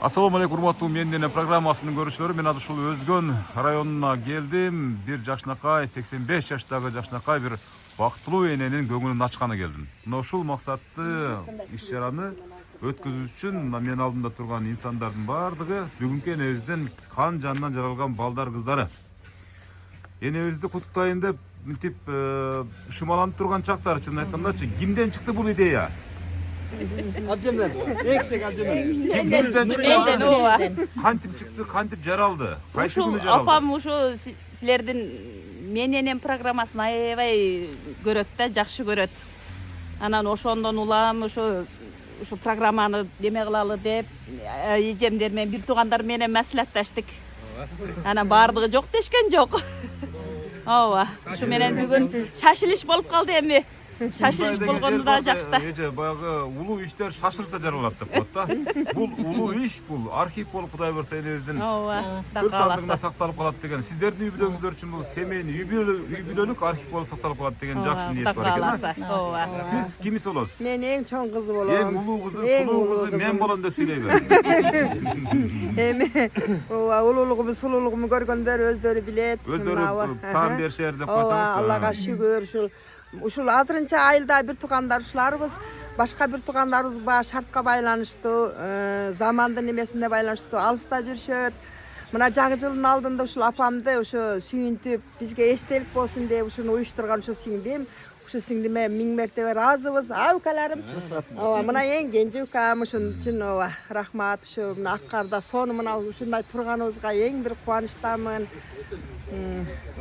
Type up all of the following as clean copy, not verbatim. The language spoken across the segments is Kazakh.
Assalamu alaikum, урматтуу менден программасынын көрүүчүлөрү. Мен азыр ушул Өзгөн районуна келдим. Бир жашнакай, 85 жаштагы жашнакай бир бактылуу эненин көңүлүн ачканы келдим. Мына ушул максатты иш-чараны өткөзүү үчүн мен алдымда турган инсандардын бардыгы бүгүнкү энебиздин кан жанынан жаралган балдар кыздары. Энебизди куттуктайын деп мынтип шымаланып турган чактар, чын айткандачы, кимден чыкты бул идея? Acımdan, eksik acımdan. Кимден чыкты? Кантип чыкты, кантип жаралды? Кайсы күнү жаралды? Апам ушу силердин менен программасын аябай көрөт да, жакшы көрөт. Анан ошондон улам ушу программаны неме кылалы деп, эжемдер менен бир туугандар менен маслихатташтык. Анан баардыгы жок дешкен жок. Ооба, ушу менен бүгүн шашылыш болуп калды эми. Шашылыш болгону да жакшы. Эже баягы улуу иштер шашырса жаралат деп коет да. Бул улуу иш, бул архив болуп Кудай берсе энебиздин сыр сандыгында сакталып калат деген. Сиздердин үй бүлөңүздөр үчүн бул семейный үй бүлөлүк архив болуп сакталып калат деген жакшы ниет бар экен. Ооба. Сиз кимис болосуз? Men en çoğun kızı bolom. Эң улуу кызы, сулуу кызы мен болом деп сүйлөйбү. Эми ооба улуулугумду, сулуулугумду көргөндөр өздөрү билет. Өздөрү таан беришер деп Ооба, койсоңуз. Аллага шүгүр. Ушул азырынча айылда бир туугандар ушуларыбыз, башка бир туугандарыбыз баа шартка байланыштуу, замандын немесине байланыштуу алыста жүрүшөт. Мына жагы жылдын алдында ушул апамды ошо сүйүнтүп, бизге эстелик болсун деп ушуну уюштурган ушул сиңдим. Ушул сиңдиме миң мертебе ыраазыбыз. Укаларым. Ооба, мына эң кенже укам ушун үчүн ооба, рахмат. Ушу мына Аккарда сону мына ушундай турганыбызга эң бир кубанычтамын.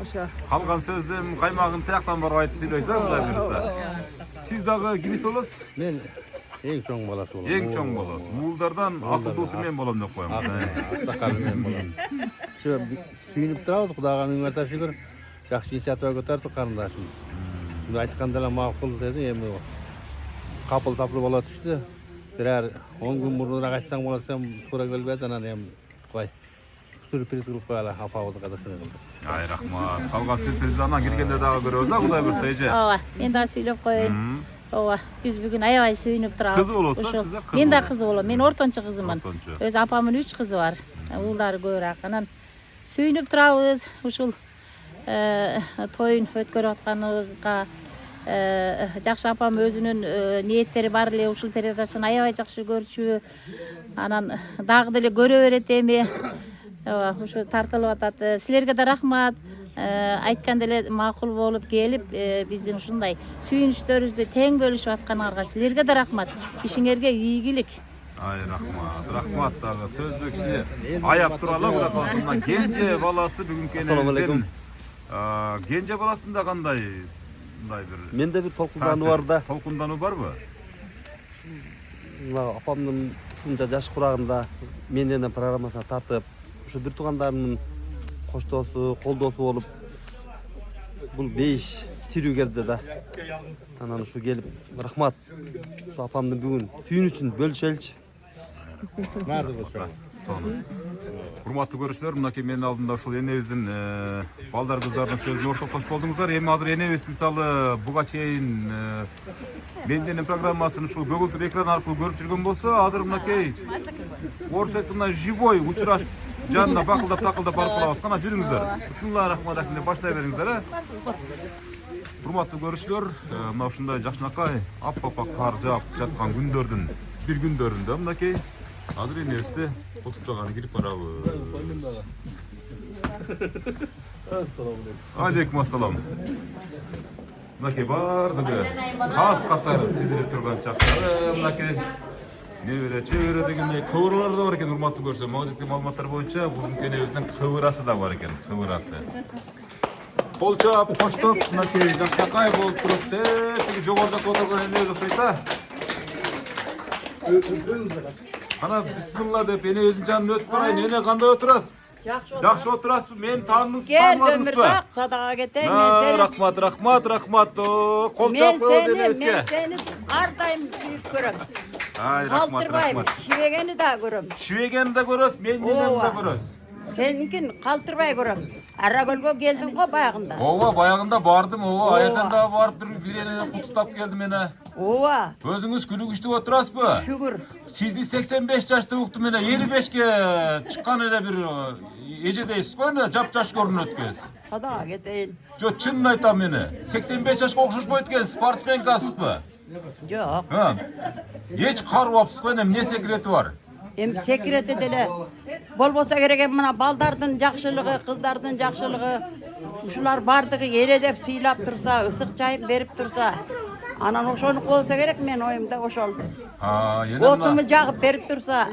Ошо. Калган сөздүн каймагын тияктан барып айтып сүйлөйсүз, Кудай буйрса. Сиз дагы кимис болосуз? Мен эң чоң баласы болом. Эң чоң болосуз. Уулдардан акылдуусу мен болом деп коем. Сакалы мен болом. Ошо сүйүнүп турабыз, Кудайга миң марта шүгүр. Жакшы инициатива көтөрдүк карындашым. Муну айтканда эле макул деди, эми капыл таплы боло түштү. Бирер 10 күн мурунураак айтсаң болот десем туура келбеди, анан эми кой сюрприз кылып коелу апабызга да шуну кылдык. Ай, рахмат. Калган сюрпризди анан киргенде дагы көрөбүз, Кудай буйрса эже. Ооба, мен да сүйлөп коеюн. Ооба, биз бүгүн аябай сүйүнүп турабыз. Кызы болосуз, сиз да кыз. Мен да кыз болом. Мен ортончу кызымын. Ортончу. Өз апамдын 3 кызы бар. Уулдары көбүрөөк. Анан сүйүнүп турабыз. Ушул тоюн өткөрүп атканыбызга жакшы апам өзүнүн ниеттери бар эле, ушул передачаны аябай жакшы көрчү. Анан дагы деле көрө берет эми. Ооба, ушу тартылып атат. Силерге да рахмат. Айтканда эле макул болуп келип, биздин ушундай сүйүнүчтөрүбүздү тең бөлүшүп атканыңарга силерге да рахмат. Ишиңерге ийгилик. Ай, рахмат. Рахмат дагы. Сөздү кишини аяп туралы, Кудай калса. Мына кенже баласы бүгүнкү энебиздин. Кенже баласында кандай мындай бир Менде бир толкундануу бар да. Толкундануу барбы? Мына апамдын ушунча жаш курагында менен программасына тартып, ушу бир туугандарымдын коштоосу, колдоосу болуп, бул бейиш тирүү кезде да. Анан ушу келип, рахмат. Ушу апамдын бүгүн сүйүнүчүн бөлүшөлүчү. Урматтуу көрүүчүлөр, мынакей менин алдымда ушул энебиздин балдар кыздардын сөзүнө ортоктош болдуңуздар. Эми азыр энебиз мисалы буга чейин менден программасын ушул көгүлтүр экран аркылуу көрүп жүргөн болсо, азыр мынакей орусча айтканда живой учурашып жанына бакылдап такылдап барып калабыз. Кана жүрүңүздөр. Бисмиллахиррахманиррахим деп баштай бериңиздер. Урматтуу көрүүчүлөр, мына ушундай жакшынакай аппак кар жаап жаткан күндөрдүн бир күндөрүндө мынакей азыр энебизди куттуктаганы кирип барабыз. Алейкум ассалам. Мынакей бардыгы кас катар тизилип турган чактары, мынакей небере чебере дегендей кыбырлар да бар экен. Урматтуу көрүүчүлөр, мага жеткен маалыматтар боюнча бүгүнкү энебиздин кыбырасы да бар экен, кыбырасы. Кол чаап, коштоп, мынакей жакшынакай болуп туруп, тиги жогоруда отурган энебиз окшойт. Ана бисмилла деп энебиздин жанынан өтүп барайын. Эне кандай отурасыз? Жакшы отурасызбы? Мени таандыңызбы, таанымадыңызбы? Садака кетейин. Рахмат, рахмат, рахмат. Кол чаап коебуз энебизге. Мен сени ар дайым сүйүп көрөм. Ай, рахмат, рахмат. Шибегени да көрөм. Шибегени да көрөсүз, менин да көрөсүз. Сеникин калтырбай көрөм. Аракөлгө келдиң го баягында. Ооба, баягында бардым, ооба, аерден да барып бир энени куттуктап келдим эне. Ova. Özünüz külü güçlü oturasızbı? Şükür. Sizni 85 yaşta uqtum ele 25'ke çıqqan ele bir ejedeysiz qo'y ne jap-jaş görünüp ötkez. Sadağa geteyin. Jo çınını aytam meni. 85 yaşga oqşashmay ötken sportsmen kasıpbı? Yok. Ha. Hiç qarı opsiz qo'y ne sekreti var? Hem sekret edele. Bol bolsa gerek hem mına baldardın jakşılığı, kızdardın jakşılığı. Şular bardığı yere dep sıylap tursa, ısık çayıp berip tursa. Anan oşoluk olsa gerek men oyumda oşol. Ha, yine Otumu jagıp berip tursa.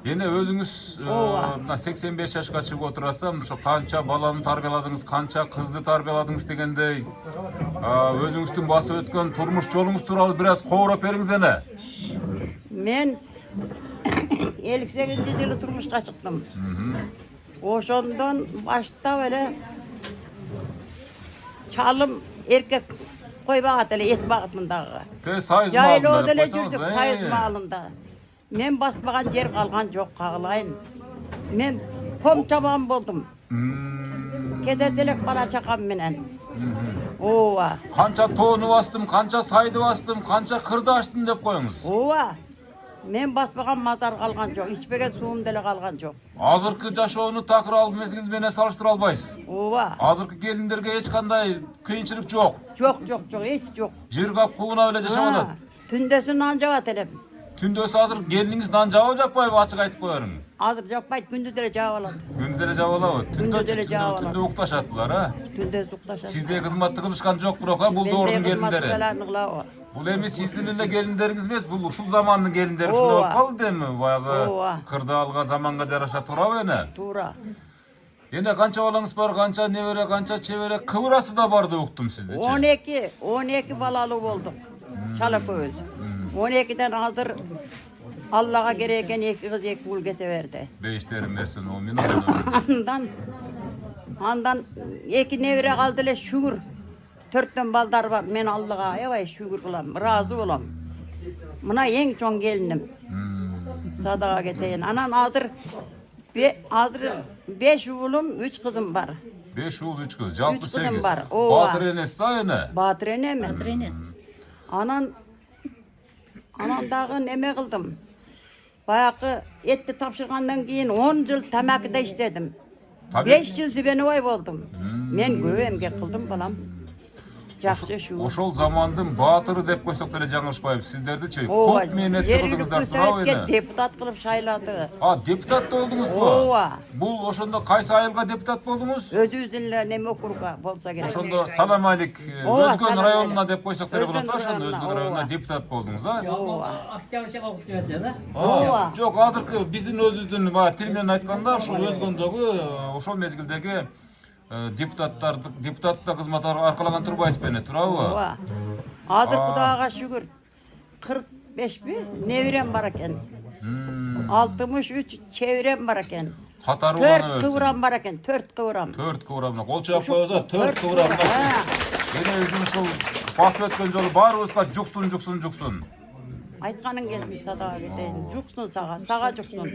Yine özünüz mına 85 yaşga çıkıp oturasam, şu kança balаны tarbiyaladınız, kança kızdı tarbiyaladınız degende özünüzdün basıp ötken turmuş jolunuz turalı biraz qowrap beriңiz ene. Men 58 yılı turmuşka çıktım. Oşondan başta böyle çalım erkek koy bağıtlı et bağıtındağı. Te sayız Yaylı malında odele koysanız. жүрдік sayız malında. Men basmagan yer kalgan yok kağılayın. Men kom çaban buldum. Kederdelek bana çakam menen. Ova. Kança toğunu bastım, kança saydı bastım, kança kırdı açtım dep koyuңuz. Ova. Men basmagan mazar kalgan yok. İçpegen suum dele kalgan yok. Azırkı jaşoonu takır alıp mezgil mene salıştıra albaysız. Ova. Azırkı gelinlerge hiç kanday kıyınçılık yok. Yok hiç yok. Jirgap kuğuna öyle jaşamadat. Tündesin anca atelep. Tündösü hazır geliniңiz nan jabı japпайбы açık aytıp koyarım. Hazır yapmayıp gündüzleri cevap alalım. Gündüzele jabı alabı. Gündüzele jabı Tündö alalım. uktaşattılar ha. Tünde zuktaşa. Sizde kızmatlı kılışkan çok bırak ha. Bu doğrunun gelinleri. gelinleri. Bu emi sizin ile gelinleriniz емес, bu uşul zamanın gelinleri şunu Ova. olup kaldı değil mi? Bayağı Ova. kırdağılga zamanga jaraşa tura ene. Tura. Yine kança balаңыз бар, kança nevere, kança çevere, kıvırası da vardı uktum sizde. 12 balalı olduk. Çalıköz. 12'den hazır Allah'a gereken iki kız iki kul getiverdi. Beşlerim versin o min Andan iki nevre kaldılar şükür. 4'ten baldar var. Men Allah'a evay şükür kılam, razı olam. Buna en çok gelinim. Sadağa geteyin. Anan hazır 5 oğlum, 3 kızım var. 5 oğul 3 kız, jalpı Üç kızım 8. var, ova. Batır enesi sayını. Batırene mi? Trene. Anan dağı neme kıldım. Bayağı etti tapşırgandan keyin 10 yıl tamakıda işledim. 5 yıl zibenoy oldum. Men göğemge kıldım balam. Жақсы şu. Oşol zamandın batırı dep koysak böyle жаңылышпайбыз. Sizlerdi-çi Ova, көп mehnetli жергілікті kıldыңızдар турабы советке ene. депутат кылып шайлады. Депутат da oldunuz bu. Ova. Bul oşonda kayсы айылга депутат болдunuz? Өзүбүздүн эле неме окурга болса керек. Oşonda Salam Alik Ova, Özgön Salam rayonuna Alik. dep koysak böyle Özgön болады. Oşonda rayonuna, Özgön ova. rayonuna deputat boldunuz ha? Октябрьшага окуп берди да? Ova. Жок, азыркы биздин өзүбүздүн баягы тил менен айтканда ушул Өзгөндөгү ошол мезгилдеги депутаттык кызмат аркалаган турбайсыз бене, турабы? Ova. Hazır Kudağa şükür. 45 mi? Nevrem var eken. 63 çevrem var eken. Катары 4 улана kıvram var eken. 4 kıvram. 4 кывырамына кол чаап коебуз, 4 кывырамына. Ha. Эне өзүн ушул басып өткөн жолу баарыбызга жуксун. Айтқаның келсін садаға кетейін. Жұқсын саға жұқсын.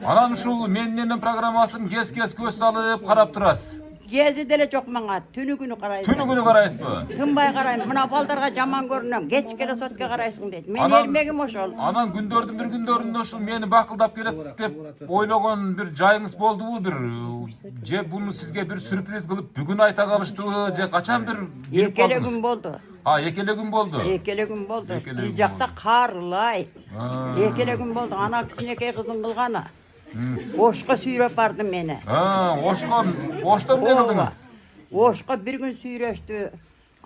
Анан ушул менин программасын кес көз салып карап турасыз. Gezi dele жоқ маңа, түні күні қарайсың. Түнү күнү карайсызбы? Тынбай қараймын, мына балдарға жаман көрінем, кеч келе сотқа қарайсың дейді. Мен Анан- ермегім ошол. Анан күндөрдүн бир күндөрүндө ушул мени бакылдап келет деп ойлогон бир жайыңыз болдубу? Бир же буну сизге бир сюрприз кылып бүгүн айта калыштыбы? Же качан бир билип Екеле калдыңыз? күн болды. Экеле күн болду. Екеле күн болды. Екеле Біз күн жақта қарылай. Екеле күн болды. Ана кісінекей қыздың қылғаны. Ошқа сүйреп барды мені. Ошто эмне кылдыңыз? Ошқа bir gün suyreşti.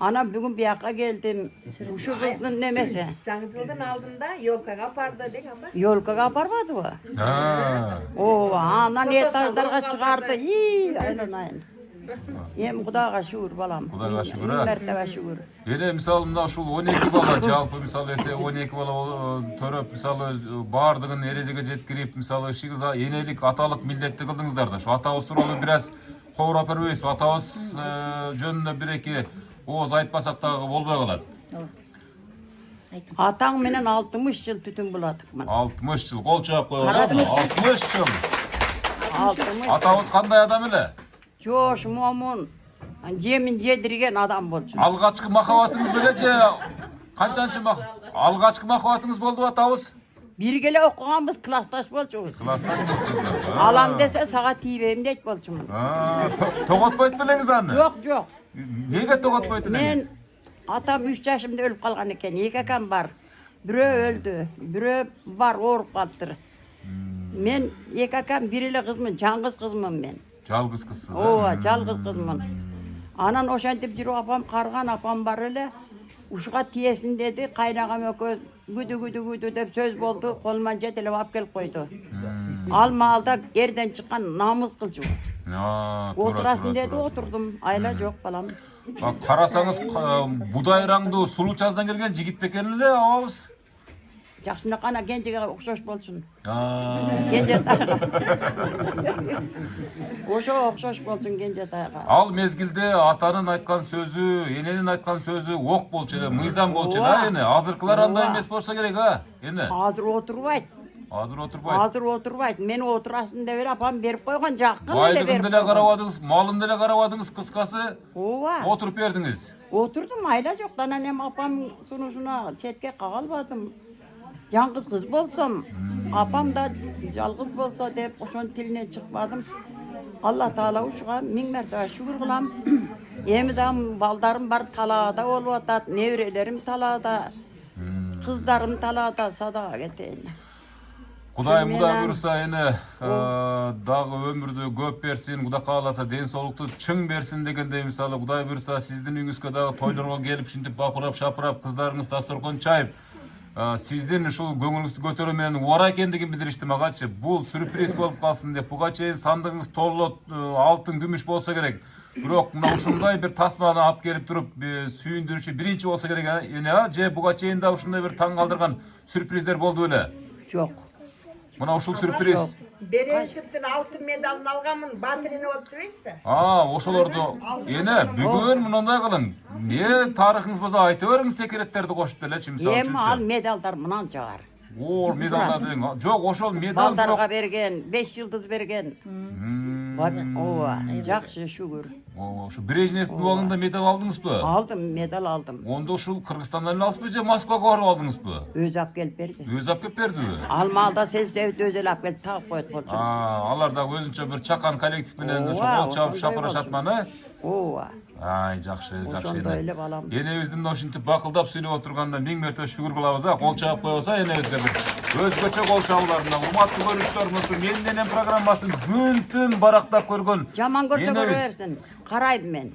Ana bugün bir yaka geldim. Şu kыздың немесі. Жаңы жылдын алдында ёлкага апарды дең апа. Yolkaga aparmadı mı? O, anan etajdарға çıkardı. Aynen. Em Kudağa şükür balam. Kudağa şükür, ha? Mertebe şükür. Эне мисалы мына ушул 12 бала жалпы мисалы эсе 12 бала төрөп мисалы баардыгын эрежеге жеткирип мисалы шигиз энелик аталык милдетти кылдыңыздар да. Ошо атабыз тууралуу бир аз кобурап бербейсизби? Атабыз жөнүндө бир эки ооз айтпасак дагы болбой калат. Атаң менен 60 жыл түтүн буладыкмын. 60 жыл кол чаап коебуз. Карадыңыз. 60 жыл. 60. Атабыз кандай адам эле? Жош, момун, жемин жедирген адам болчу. Алгачкы махабатыңыз беле же Kançanчы алгачкы махабатыңыз болду атабыз? Birgele okuganбыз, klastaş bolчубуз. Классташ болчуңуздар. Alam dese sağa tiyibeyim deyip bolчумун. Тоготпойт белеңиз аны? Yok. Неге тоготпойт Men элеңиz? atam 3 yaşımda ölüp kalgan eken. 2 akam var. Biri öldü. Biri var orup kaldı. Men 2 akam biriyle kızmın, cangız kızmın men. Жалгыз кызсыз. Ova, жалгыз kızmın. Anan oşantip жүрүп apam kargan apam var öyle. Uşuğa tiyesin dedi. Kaynağam ököz güdü dep söz boldu. Kolman jetelep alıp kelip koydu. Alma alda erden çıkan namus kılcı. Oturasın dedi, oturdum. Ayla yok falan. Карасаңыз будайраңдуу сулуу чаздан келген жигит бекен эле абыз. Жақсына қана кенжеге оқшош болсын. Кенже тайға. Ошо оқшош болсын кенже тайға. Ал мезгилде атанын айткан сөзү, эненин айткан сөзү ок болчу эле, мыйзам болчу эле, эне. Азыркылар андай эмес болсо керек, эне. Азыр отурбайт. Азыр отурбайт. Азыр отурбайт. Мен отурасың деп эле апам берип койгон, жакын эле Байлыгын берип. деле карабадыңыз, малын деле карабадыңыз, кыскасы Ооба. отуруп бердиңиз. Oturdum ayla yok. Anam hem apam sunuşuna çetke kalmadım. Yalnız kız bolsam, apam da yalnız bolsa deyip oşun tiline çıkmadım. Allah Teala uşuğa min mertebe şükür kılam. Emidam baldarım var talada olup nevrelerim talada. Kızlarım talada sadaka geteyin. Кудай мудай буюрса эне дагы өмүрдү көп берсин, Кудай кааласа ден соолукту чың берсин дегендей, мисалы Кудай буюрса сиздин үйүңүзгө дагы тойлорго келип ушинтип бапырап шапырап кыздарыңыз дасторкон чайып сиздин ушул көңүлүңүздү көтөрүү менен убара экендигин билдиришти магачы. Бул сюрприз болуп калсын деп. Буга чейин сандыгыңыз толот алтын, күмүш болсо керек. Бирок мына ушундай бир тасманы алып келип туруп сүйүндүрүшү биринчи болсо керек эне, же буга чейин да ушундай бир таң калтырган сюрприздер болду беле? Yok. Мына ушул сюрприз. Беренчиктин алтын медалын алганмын, батырыны болуп дебейсизби? Ошолорду эне бүгүн мындай кылың. Не тарыхыңыз болсо айта бериңиз, секреттерди кошуп делечи, мисалы Hem al үчүнчү. medallar mınan çağır. Оор медалдар дең. Жок, ошол медал Baldarga bergen, 5 yıldız bergen. Ova, жақсы şükür. Ошо Брежневдин убагында медаль алдыңызбы? Aldım, medal aldım. Онда ушул Кыргызстандан алыпсызбы же Москвага барып алдыңызбы? Öz ap gelip berdi. Өзү алып келип бердиби? Almalda selsevdi özel ap gelip tağıp koyup bolçun. Алар дагы өзүнчө бир чакан коллектив менен ошо Ооба, кол чабып ошондой шапырашатманы. Ova. Ай, жакшы, жакшы Ошондой эле эне. балам. Энебиздин ушинтип бакылдап сүйлөп отурганда миң мерте шүгүр кылабыз, кол чабып коебуз, энебизге бир өзгөчө кол чабууларына. Урматтуу көрүүчүлөр, ушу Менденен программасын күн түн барактап көргөн Жаман көрse энебиз. görüversin. Karayım ben.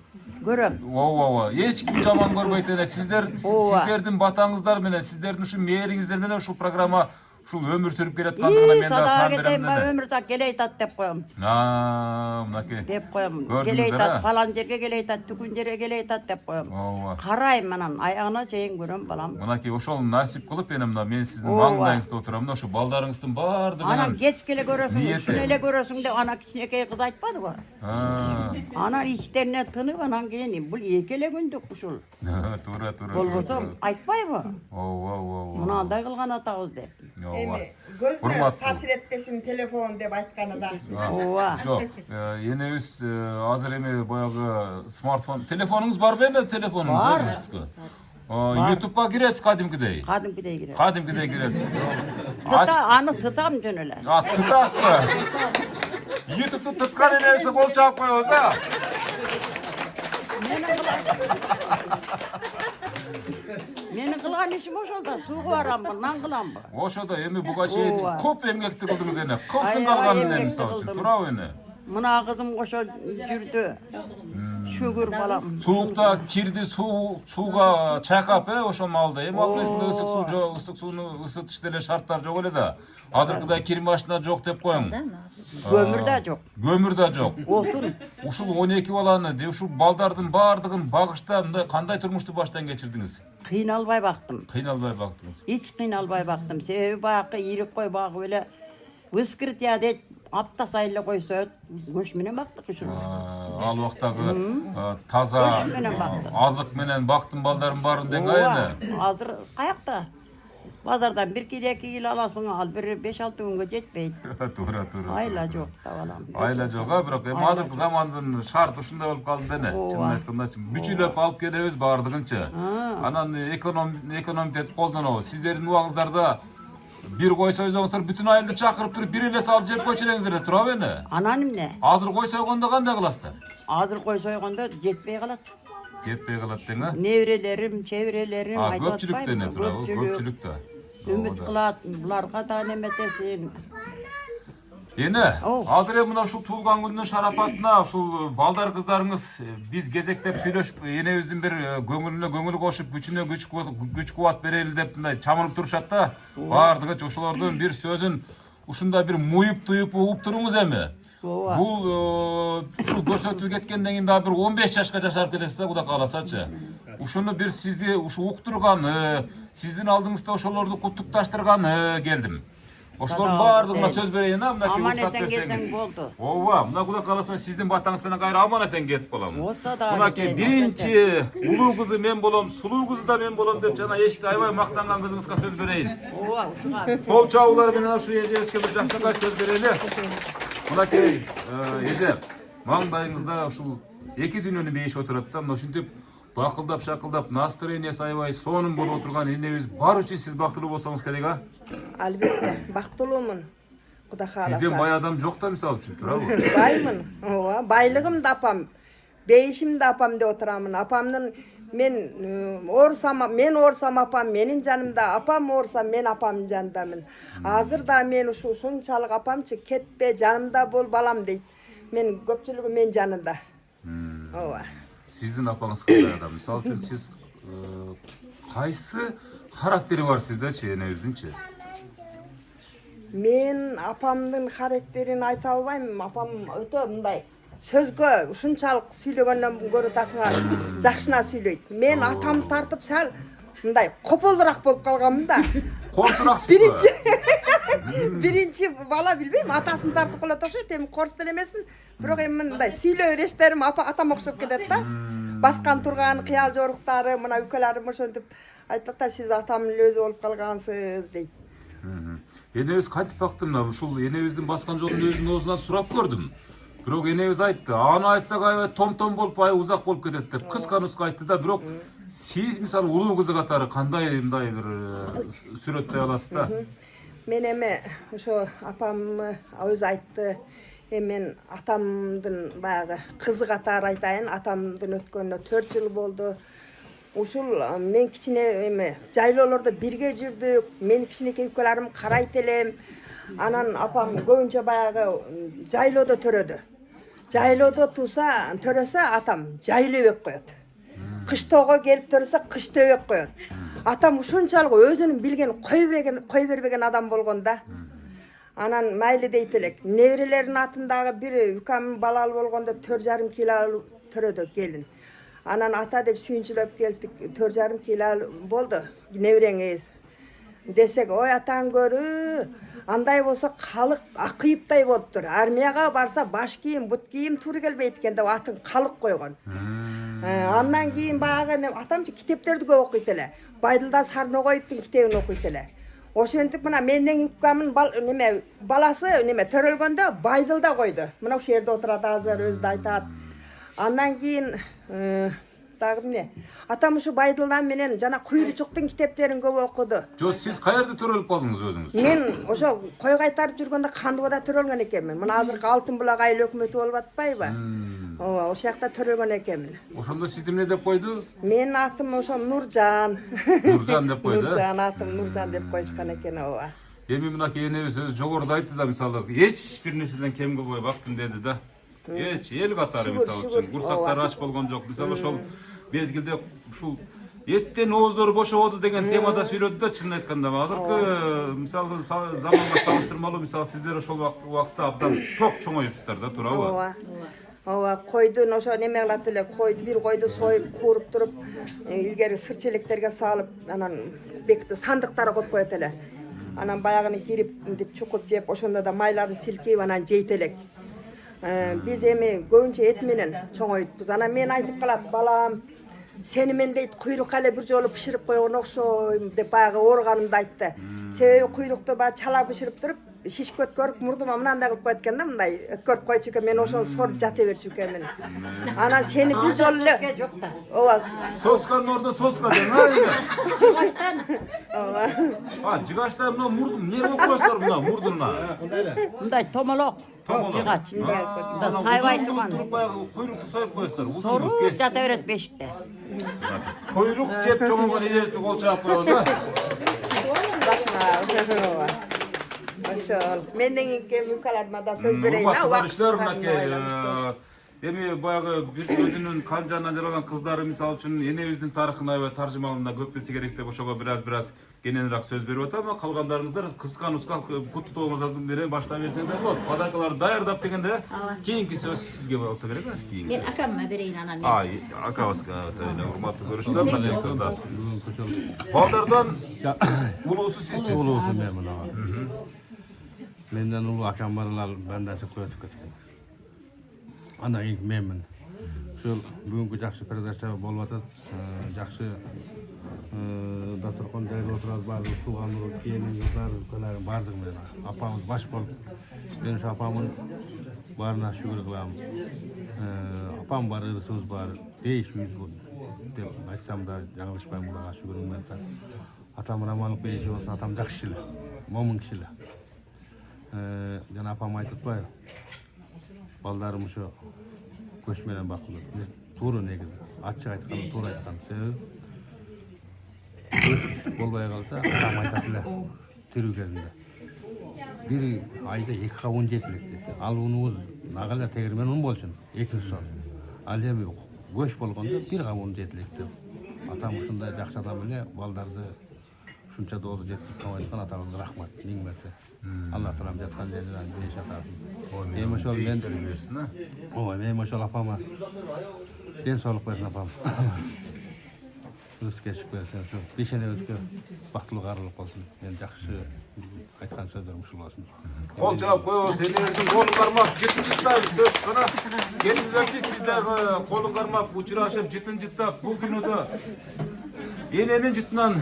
Görüm. Ооба, эч ким жаман көрбөйт эне. Сиздердин батаңыздар менен, сиздердин ушу мээриңиздер менен ушул программа ушул өмүр сүрүп келаткандыгына мен да Sada таң geteyim ben берем. ömür sak geleyt at dep koyum. Мынакей. Dep koyum. Gördünüz Geleyt değil mi? at falan жерге geleyt at, tükün жерге geleyt at dep koyum. Ооба. Karayım anan ayağına şeyin görüm balam. Мынакей ошол насип кылып эне мына мен сиздин Ооба. маңдайыңызда отурам да, ошо балдарыңыздын Anam баардыгынан. geç gele görürsün, Niyeti. şunele görürsün de ana kiçinekey kız aytmadı mı? Ana içlerine tınıp anan gelin, bu ekele gündük uşul. Туура, туура. Bolbosam aytpay mı? Ооба. Mınanday kılgan atağız de. Ооба. Gözüne Hurmattуу. tasir etmesin telefon dep aytkаны da. Ova. Жок, энебиз азыр эми баягы смартфон, телефонуңуз барбы эне, телефонуңуз Бар. өзүңүздүкү? YouTube'га киресиз кадимкидей. Kadın bir de girer. Кадимкидей киресиз. Ач, Anı tıtam cönöle. тутасызбы? YouTube'ду туткан энебизге кол чаап коебуз, Menin kılgan işim oşolda, suğu varam mı, nan kılan mı? Ошодо эми буга чейин Ооба. көп эмгекти кылдыңыз эне. Кылсын Аябай калган эне эмгекти мисалы үчүн, кылдым. туурабы эне? Mına kızım oşol жүрдü. Şükür balam. Суукта кирди, сууга чайкап, ошол маалда эми ал кезде ысык суу жок, ысык сууну ысытыш деле шарттар жок эле да. Азыркыдай кир машина жок деп коюң. Kömür de yok. Көмүр да жок. Otun. Ушул 12 баланы, ушул балдардын баардыгын багыштап, мындай кандай турмушту баштан кечирдиңиз? Kıynalbay baktım. Кыйналбай бактыңыз. Hiç kıynalbay baktım. Sebebi bayakı iyilik koy bağı böyle vıskırt ya de apta sayıyla koysa göçmene baktık şunu. Ал убактагы таза Көш менен бактым. азык менен бактын балдарын барын дең айны. Hazır kayakta. Bazardan 1 kilo 2 kilo alasın al, bir 5-6 günge jetpeydi. To'g'ri. Ayla jo'q, tavalam. Ayla jo'q, biroq endi hozirgi zamondun sharti shunday bo'lib qoldi dene. Chunni aytganda müchülep olib kelebiz bardığıncha. Anan ekonomik etip qo'ldanabız. Sizlerin ubag'ingizlarda bir qo'ysa o'zingizlar bütün aylni chaqirib turib bir ele solib jeb qo'ychilaringizlar turab endi. Ananim ne? Hozir qo'y so'yganda qanday qilasizlar? Hazır koy soyganda jetpey qalat. Jetpey qalat deng-a? Nevrelerim, çevrelerim Ko'pchilikda ne turab, ko'pchilikda. Ümit qilat, bularga da nemetesin. Yine hazır mına şu tuğgan gününün şarafatına şu baldar kızlarımız biz gezektep söyleşip yine bizim bir göngülü koşup güç kuvvet bereli dep çamırıp duruşat da vardığı çoşulardan bir sözün uşunda bir muyup duyup uğup durunuz emi. Bu şu görsötüp ketkenden keyin daha bir 15 yaşka yaşarıp ketesiz da bu da kalasaçı. Uşunu bir sizi uşu uqturgan, sizin aldığınızda oşolordu kutluktaştırgan geldim. Oşlar bardığına söz vereyim ha, mına ki Aman ruhsat esen gelsen verseniz. boldu. Ova, mına kuda kalasa sizin batağınız bana gayrı aman esen getip kalamın. Olsa da Mına ki birinci ulu kızı men bolom, sulu kızı da men bolom dep jana eşik aybay maktangan kızыңızga söz vereyim. Ova, uşuğa. Kol çağular benen şu ejebizge bir jaksınga söz vereyli. Mına ki ejep, mаңдайыңызda şu iki dünyanı beyiş oturat da, mına şuntip bakıldap şakıldap настроениесі аябай сонун болуп отурган энебиz бар үчүн siz бактылуу болсоңуз керек а. Albatta, бактылуумун. Кудай кааласа. Сизден бай адам жок да мисалы үчүн, туурабы? Баймын. Ооба, байлыгым да апам, бейишим да апам деп отурамын. Апамдын мен оорусам апам менин жанымда, апам оорусам мен апамдын жанындамын. Азыр да мен ушунчалык апамчы кетпе, жанымда бол балам дейт. Мен көпчүлүгү мен жанында. Ооба. Sizdin apağınız kандай adam. Misal üçün siz kaysı karakteri var sizde enebizdiңçi? Men apamdын karakтерин айта албайм. Апам өтө мындай сөзгө ушунчалык сүйлөгөндөн көрө тасыңа жакшына сүйлөйт. Мен атамды тартып сал мындай кополдураак болуп калганмын да. Корсуrak Биринчи бала билбейм, атасын тартып калат окшойт. Эми корс деле эмесмин. Бирок эми мындай сүйлөө эрештерим атам окшоп кетет да. Баскан турган кыял жоруктары, мына үкөлөрүм ошентип айтат да, сиз атамдын өзү болуп калгансыз дейт. Enebиз кантип бактым мына ушул энебиздин баскан жолун өзүнүн оозунан сурап көрдүм. Бирок энебиз айтты, аны айтсак аябай том болуп узак болуп кетет деп кыска нуска айтты да, бирок сиз мисалы улуу кызы катары кандай мындай бир сүрөттөй аласыз да? Мен эми ошо апамы өзү айтты. Мен атамдын баягы кызы катары айтайын, атамдын өткөнүнө 4 жыл болду. Ушул мен кичине эми жайлоолордо бирге жүрдүк. Мен кичинекей үкөлөрүм карайт элем. Анан апам көбүнчө баягы жайлоодо төрөдү. Жайлоодо төрөсө атам жайлоо өп коет. Кыштоого келип төрөсө кышта өп коет. Атам ушунчалык өзүнүн билген кой бербеген адам болгон да. Анан майлы дейт элек. Неврелердин атындагы бир үкам балалы болгондо 4,5 кило төрөдү келин. Анан ата деп сүйүнчүлөп келдик. 4,5 кило болду невреңиз. Десек, ой атаң көрү. Андай болсо калык акыйыптай болуптур. Армияга барса баш кийим, бут кийим туура келбейт экен деп атын калык койгон. Андан кийин баягы атамчы китептерди көп окуйт эле. Байдылда Сарногоевдин китебин окуйт эле. Ошентип мына менин үккамын баласы төрөлгөндө Байдылда койду. Мына ушул жерде отурат азыр өзү да айтат. Андан кийин дагы эмне? Атам ушу Байдылдан менен жана Куйручуктун китептерин көп окуду. Жок, сиз каерде төрөлүп калдыңыз өзүңүз? Мен ошо кой кайтарып жүргөндө Кандыбада төрөлгөн экенмин. Мына азыркы Алтын булак айыл өкмөтү болуп атпайбы? Ооба, ошол жакта төрөлгөн экенмин. Ошондо сизди эмне деп койду? Менин атым ошо Нуржан. Нуржан деп койду. Нуржан атым Нуржан деп коюшкан экен, ооба. Эми мынакей энебиз өзү жогоруда айтты да, мисалы эч бир нерседен кем кылбай бактым деди да. Эч эл катары мисалы үчүн курсактары ач болгон жок. Мисалы ошол мезгилде ушул эттен ооздору бошободу деген темада сүйлөдү да, чынын айтканда. Азыркы мисалы заманга салыштырмалуу, мисалы сиздер ошол убакта абдан ток чоңоюпсуздар да, туурабы? Ооба. Ооба, койдун ошо неме кылат эле, бир койду союп, кууруп туруп, илгери сырчелектерге салып, анан бекти сандыктары коюп коет эле. Анан баягыны кирип деп чукуп жеп, ошондо да майларын силкейип анан жейт элек. Биз эми көбүнчө эт менен чоңойтпуз. Анан мен айтып калат, балам, Seni men deyt kuyruk hale bir jolu pişirip koygan okşoyum dep bayağı organımda aytты. Sebebi kuyrukta ba çala pişirip durup şişip ötkörüp murduma mınanda kılıp koyatken da mınday ötkörüp koyup eken men oşonu sorup jata berчү eken. Ana seni bir jolu Yok da. ova Soskanın orada soska diyor. Ha yine. Çıgaçtan. ova Ha çıgaçta buna murdum. Niye koyup koyuyorlar buna murduna? Bunday tomaloq. Tamam. Çıgaç. Da Saybay durup durup bayağı kuyruktu soyup koyuyorlar. Uzun Soru kes. jata beret beşikte. Kuyruk cep çoğunluğun ilerisine kol çağıp koyuyoruz ha. bakma ova. Oşol. Menden inke mümkalarıma da söz vereyim ha. Urmatlılar işler mınake. Эми баягы бир өзүнүн канжанан жаралган кыздары мисалы үчүн энебиздин тарыхына аябай таржымалында көп нерсе керек деп ошого бир аз кененирээк сөз берип атам. Калгандарыңыздар кыска нуска куттуктоомуңуздан менен баштап берсеңиздер болот. Подаркаларды даярдап дегенде кийинки сөз сизге болсо керек а. Мен акамма берейин анан. Ай, акабызга урматтуу көрүүчүлөр, мына сырдас. Балдардан улуусу сизсиз. Улуусу мен мына. Menden ulu akşam barılar benden çok ötüp ketken. Ana ilk memnun. Şu bugünkü жақсы передача болып атат. Жақсы дастархан жайылып отырады, барлық туған ұры, келін қыздар, көләрі бардық мен. Апамыз баш болып. Мен şu апамын барына шүгір қыламын. Апам бар, ырысымыз бар, değişmiz bu. Деп айтсам да жаңылышпаймын Аллаға шүгірім мен. Атам раманлық бейші болсын, атам жақсы кішілі, момын кішілі. Жана апам айтып атпайбы? Балдарым ошо көч менен бакылып. Туура негизи. Ачык айтканда туура айткан. Себеби болбой калса, атам айтат эле тирүү кезинде. Бир айда 2 кабын жетилет дейт. Ал унубуз нага эле тегирмен ун болчун, 2 сом. Ал эми көч болгондо 1 кабын жетилет деп. Атам ушундай жакшы адам эле балдарды ушунча доозу жеткирип койгон атамызга рахмат, миң мерсе. Allah talam жатқан жерден беш атасын. Эми ошол мен берсин а. Ой, мен ошол апама ден соолук берсин апам. Өз кешип берсин, ошо бешенебизге бактылык арылык болсун. Мен жакшы айткан сөздөрүм ушул болсун. Кол жаап коебуз, энебиздин колун кармап, жытын жыттап сөз гана. Келиңерчи сиздерге колун кармап, учурашып, жытын жыттап, бул күнүдө эненин жытынан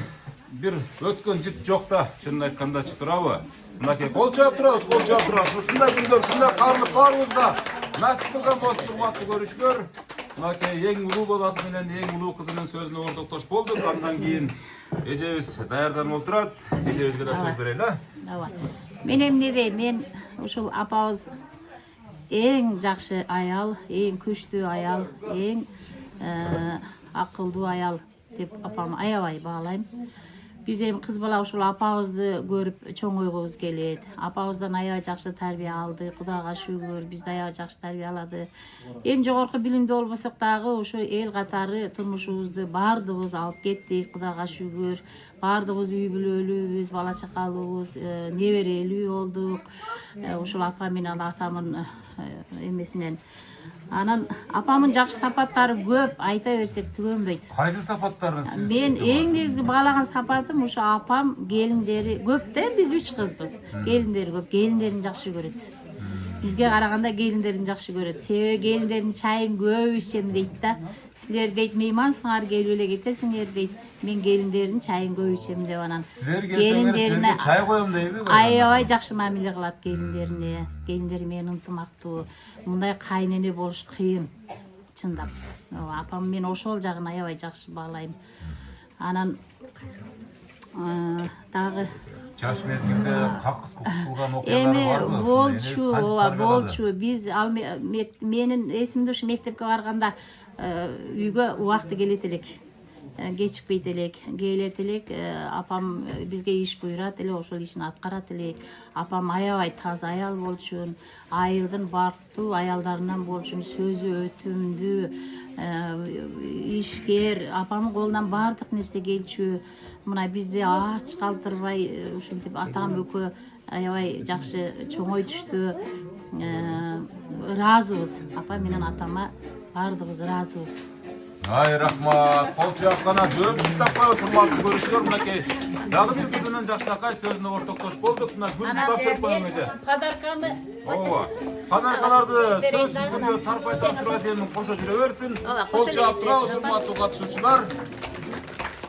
бир өткөн жыт жок да, чынын айтканда чыгып турабы? Мынакей кол чаап турабыз, кол чаап турабыз. Ушундай күндөр, ушундай каалык баарыбызга насип кылган болсун, урматтуу көрүүчүлөр. Мынакей эң улуу баласы менен эң улуу кызынын сөзүнө ортоктош болдук. Андан кийин эжебиз даярданып отурат. Эжебизге да сөз берели, а? Ооба. Мен эмне дейм? Мен ушул апабыз эң жакшы аял, эң күчтүү аял, эң акылдуу аял деп апам аябай баалайм. Биз эми кыз бала ушул апабызды көрүп чоңойгубуз келет. Апабыздан аябай жакшы тарбия алдык. Кудайга шүгүр, бизди аябай жакшы тарбия алады. Эми жогорку билимде болбосок дагы ошо эл катары турмушубузду баардыгыбыз алып кеттик. Кудайга шүгүр. Баардыгыбыз үй бүлөлүүбүз, бала чакалуубуз, неберелүү болдук. Ушул апам менен атамын эмесинен. Анан апамын жакшы сапаттары көп, айта берсек түгөнбөйт. Кайсы сапаттарын сиз? Мен эң негизги баалаган сапатым ушу апам келиндери көп да, биз 3 кызбыз. Келиндери көп, келиндерин жакшы көрөт. Бизге караганда келиндерин жакшы көрөт. Себеби келиндердин чайын көп ичем дейт да. Силер дейт меймансыңар, келип эле кетесиңер дейт. Мен келиндердин чайын көп ичем деп анан. Силер келсеңер силерге чай коем дейби? Аябай жакшы мамиле кылат келиндерине. Келиндери менен ынтымактуу. Мындай кайнене болуш кыйын. Чындап. Апам мен ошол жагын аябай жакшы баалайм. Анан дагы жаш мезгилде какыс кукус кылган окуялар барбы? болчу. Биз менин эсимде ушу мектепке барганда үйгө убакты келет элек. Кечикпейт элек, келет элек. Апам бизге иш буйрат эле, ошол ишин аткарат элек. Апам аябай таза аял болчун, айылдын бактуу аялдарынан болчун, сөзү өтүмдүү, ишкер. Апамдын колунан баардык нерсе келчү. Мына бизди ач калтырбай, ушинтип атам экөө аябай жакшы чоңой түштү. Ыраазыбыз. Апам менен атама баардыгыбыз ыраазыбыз. Ай рахмат. Кол чапкана дөмчүк таппай урматтуу көрүүчүлөр, мынакей дагы бир күзүнөн жакшынакай сөзүнө ортоктош болдук. Мына гүл тапшырып коюң эже. Подарканы Ооба. Подаркаларды сөзсүз түрдө Сарпай тапшырып эженин кошо жүрө берсин. Кол чаап турабыз урматтуу катышуучулар.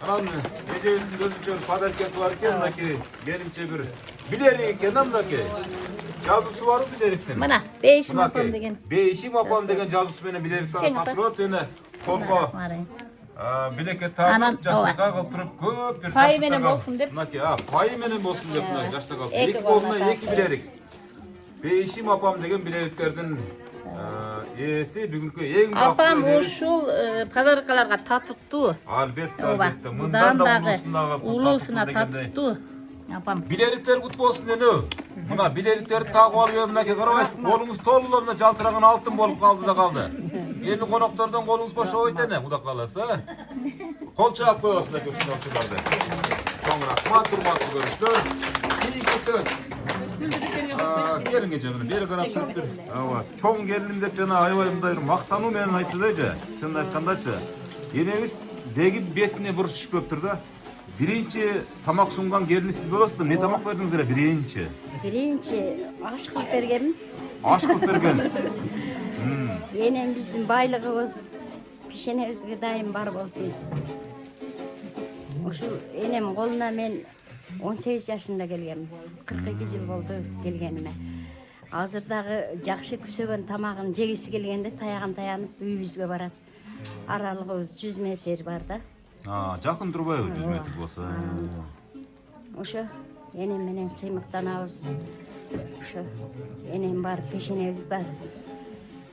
Анан эжебиздин өзүнчө бир подаркасы бар экен, мынакей келинче бир билерик экен мынакей. Жазуусу барбы билериктин? мына бейишим апам деген. Бейишим апам деген жазуусу менен билерикти тапшырып эне колго билекке тагып жаштакка кылып туруп көп бир Пайы менен болсун деп. Мынакей пайы менен болсун деп мына жаштакка эки колуна эки билерик. Бейишим апам деген билериктердин ээси бүгүнкү эң Апам бактылуу ушул подаркаларга татыктуу. Албетте, Ооба. албетте. Мындан да улуусуна татыктуу. Апам. Билериктер кут болсун эне. Мына билериктерди тагып алып мынакей карабайсыз, колуңуз толула мына жалтыраган алтын болуп калды да калды. Эми коноктордон колуңуз бошобойт эне, Кудай кааласа. Кол чаап коебуз мынакей ушундай учурларды. Чоң рахмат, урматтуу көрүүчүлөр. Кийинки сөз. Келин эже мына бери карап туруптур. Ооба, чоң келиним деп жана аябай мындай бир мактануу менен айтты да эже. Чынын айткандачы, энебиз дегип бетине буруш түшпөптүр да. Биринчи тамак сунган келини сиз болосуздар. Не тамак бердиңиздер биринчи? Биринчи аш кылып бергенмин. Аш кылып бергенсиз. Энем биздин байлыгыбыз пешенебизге дайым бар болсун. Ушул энем колуна мен 18 жашында келгенмин. 42 жыл болду келгениме. Азыр дагы жакшы күсөгөн тамагын жегиси келгенде таяган таянып үйүбүзгө барат. Аралыгыбыз 100 метр бар да. Жакын турбайбы 100 метр болсо? Ошо энем менен сыймыктанабыз. Ошо энем бар, пешенебиз бар.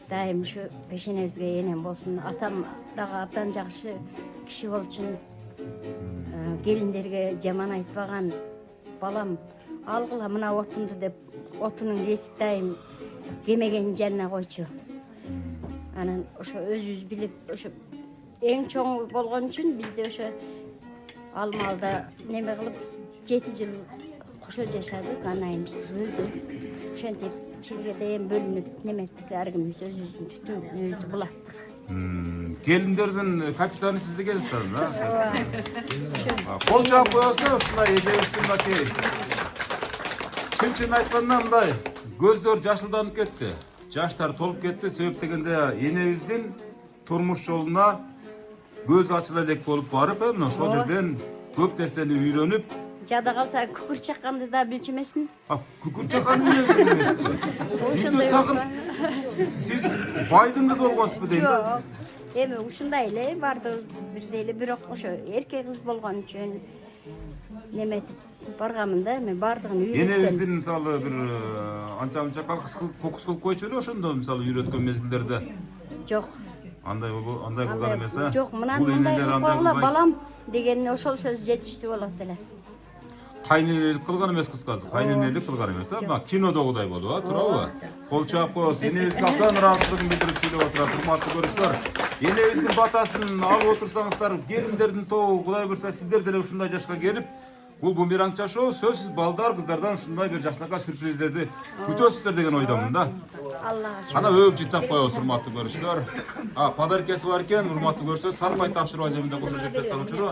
Дайым ушу пешенебизге энем болсун. Атам дагы абдан жакшы киши болчун. Келиндерге жаман айтпаган. Балам алгыла мына отунду деп отунун кесип дайым кемеген жанына койчу. Анан ошо өзүбүз билип ошо эң чоң болгон үчүн бизде ошо алмалда неме кылып 7 жыл кошо жашадык. Анан биз өлдү. Ошентип чилге дейин бөлүнүп неметтик, ар кимибиз өзүбүздүн түтүнүбүздү булаттык. Келиндердин капитаны сиз экенсиздер да? Кол чаап коесуздар ушундай эжебиздин мынакей. Чын айтканда мындай көздөр жашылданып кетти. Жаштар толуп кетти. Себеп дегенде энебиздин турмуш жолуна көз ачыла элек болуп барып, мына ошол жерден көп нерсени үйрөнүп, Жада калса күкүр чакканды да билчү эмесмин. Күкүр чакканды билесизби? Үйдө тагын сиз байдын кызы болгонсузбу дейм да? Эми ушундай эле бардыгыбыз бирдей эле, бирок ошо эркек кыз болгон үчүн неметип барганмын да, эми бардыгын үйрөткөн. Энебиздин мисалы бир анча-мынча фокус кылып койчу эле ошондо мисалы үйрөткөн мезгилдерде. Жок. Андай кылган эмес, а? Жок, мындай койгула балам деген ошол сөз жетиштүү болот эле. Кайненелик кылган эмес кыскасы, кайненелик кылган эмес, а? Мына кинодогудай болуп, а, туурабы? Кол чаап коебуз, энебизге абдан ыраазычылыгын билдирип сүйлөп отурат, урматтуу көрүүчүлөр. Энебиздин батасын алып отурсаңыздар, келиндердин тобу Кудай буйрса сиздер деле ушундай жашка келип, бул бумеранг чашоо сөзсүз балдар кыздардан ушундай бир жашнакай сюрприздерди күтөсүздөр деген ойдомун да. Аллага шүкүр. Ана өп жыттап коебуз, урматтуу көрүүчүлөр. Подаркасы бар экен, урматтуу көрүүчүлөр, Сарпай тапшыруу ажеминде кошо жеп жаткан учуру.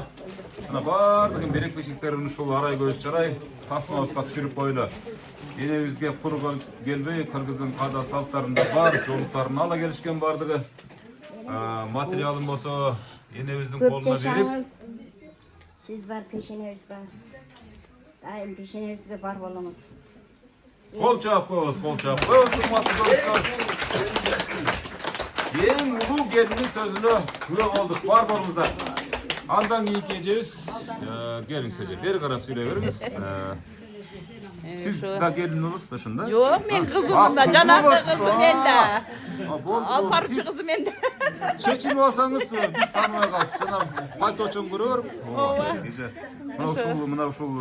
Ана бардыгын берек бешиктерин ушул арай көз чарай тасмабызга түшүрүп койлу. Энебизге кур келбей, кыргыздын каада салттарында бар, жолуктарын ала келишкен бардыгы. Материалын болсо энебиздин колуна берип, Сиз бар, пешенебиз бар. Дайым пешенебизге бар болуңуз. кол чаап коебуз, урматтуу көрүүчүлөр. Эң улуу келиндин сөзүнө күбө болдук, бар болуңуздар. Андан кийинки эжебиз, келиңиз эже, бери карап сүйлөй бериңиз. Siz da gelin olursa şunda. Yok, men kızım da, canaklı kızım ende. Alparçı kızım ende. Çeçil olsanız biz tanımaya kaldık. Sana paltoçun kuruyor. Mına uşul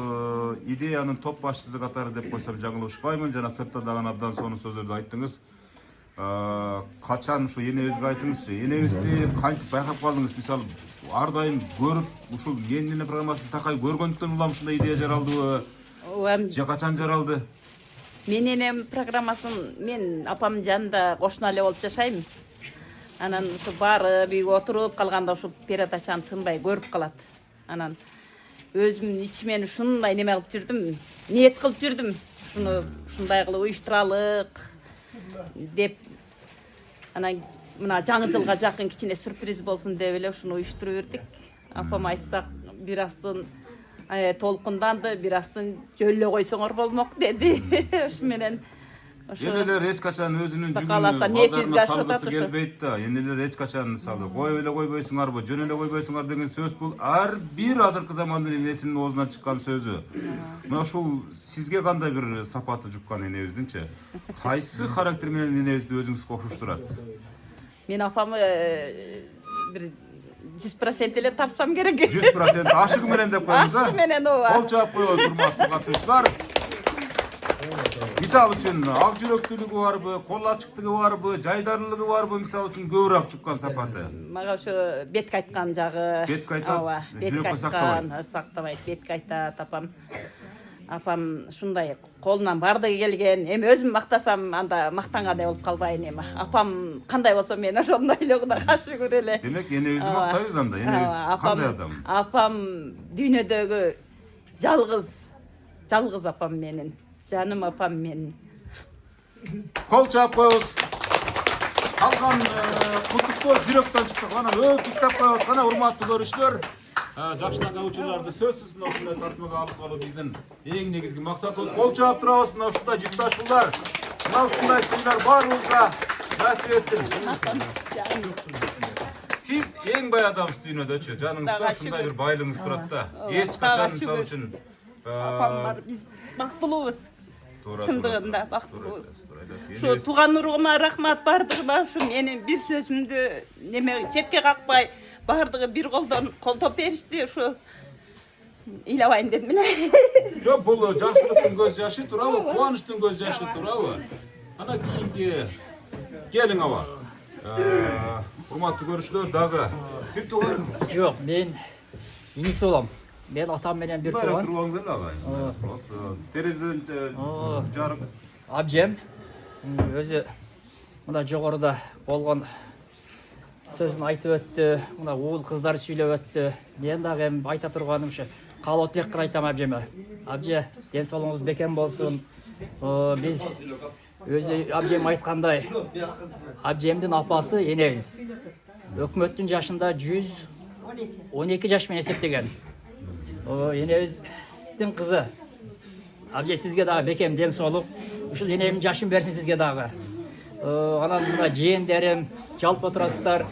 ideyanın top başçısı katarı dep koysam жаңылышпаймын. Жана сыртта дагы абдан сонун сөздөрдү айттыңыз. Качан ушу энебизге айтыңызчы. Энебизди кантип байкап калдыңыз? Мисалы, ар дайым көрүп, ушул менин программасын такай көргөндүктөн улам ушундай идея жаралдыбы? Же качан жаралды? Мен энем программасын мен апам жанында кошуна эле болуп жашайм. Анан ушу барып үйгө отуруп калганда ушул передачаны тынбай көрүп калат. Анан өзүм ичимен ушундай неме кылып жүрдүм, ниет кылып жүрдүм. Ушуну ушундай кылып уюштуралык деп. Анан мына жаңы жылга жакын кичине сюрприз болсун деп эле ушуну уюштуруп бердик. Апам айтсак, бир астын толкунданды, бир астын жөллө койсоңор болмок деди. Ушу менен Енелер эч качан өзүнүн жүгүн кааласа ниетибизге балдарына ашып атат салгысы ушу. келбейт да. Енелер эч качан мисалы коюп эле койбойсуңарбы, жөн эле койбойсуңар деген сөз бул ар бир азыркы замандын энесинин оозунан чыккан сөзү. Мына ушул сизге кандай бир сапаты жуккан энебиздинчи? Кайсы характер менен энебизди өзүңүзгө коштуштурасыз? Мен апамы бир 100% эле тартсам керек. 100% ашыгы менен деп коюңуз Ашыгы менен, ооба. Кол чаап коебуз, урматтуу катышуучулар. Мисалы үчүн ак жүрөктүүлүгү барбы, кол ачыктыгы барбы, жайдарлыгы барбы, мисалы үчүн көбүрөөк чуккан сапаты? Мага ошо бетке айткан жагы. Бетке айтат, ооба, жүрөккө сактабайт. Сактабайт, бетке айтат апам. Апам ушундай колунан бардыгы келген. Эми өзүм мактасам анда мактангандай болуп калбайын эми. Апам кандай болсо мен ошондой эле Кудай шүгүр эле. Демек энебизди мактайбыз анда. Энебиз кандай адам? Апам дүйнөдөгү жалгыз апам менин. Жаным апам менин. Кол чаап коебуз. Калган куттуктоо жүрөктөн чыкты. Кана өп тиктеп коебуз. Кана урматтуу көрүүчүлөр. Жакшыланған учурларды сөзсүз мына ушундай тасмага алып калуу биздин эң негизги максатыбыз. Кол чаап турабыз мына ушундай жыкташуулар. Мына ушундай сыйлар баарыбызга насип этсин. Сиз эң бай адамсыз дүйнөдөчү. Жаныңызда ушундай бир байлыгыңыз турат да. Эч качан мисалы үчүн апам бар, биз бактылуубуз. Чындыгында бактылуубуз. Ушу Ушу тууган уругума рахмат бардыгына, ушу менин бир сөзүмдү неме четке какпай бардыгы бир колдон колтоп беришти. Ушу ыйлабайын дедим эле. Жок, бул жакшылыктын көз жашы турабы, кубанычтын көз жашы турабы? Ана кийинки келиң аба. Урматтуу көрүүчүлөр, дагы бир тууган. Жок, мен иниси болом. Мен атам менен бир Мындай тууган. турбаңыз эле агай. Осы терезеден жарык. Абжем өзү мына жогоруда болгон сөзүн айтып өттү. Мына уул кыздар сүйлөп өттү. Мен дагы эми айта турганым ушу каалоо тилек кылып айтам абжеме. Абже, ден соолугуңуз бекем болсун. Биз өзү абжем айткандай абжемдин апасы энебиз. Өкмөттүн жашында 112 жаш менен эсептеген. Энебиздин кызы. Абже, сизге дагы бекем ден соолук. Ушул энемдин жашын берсин сизге дагы. Анан мына жээндарим жалпы отурасыздар.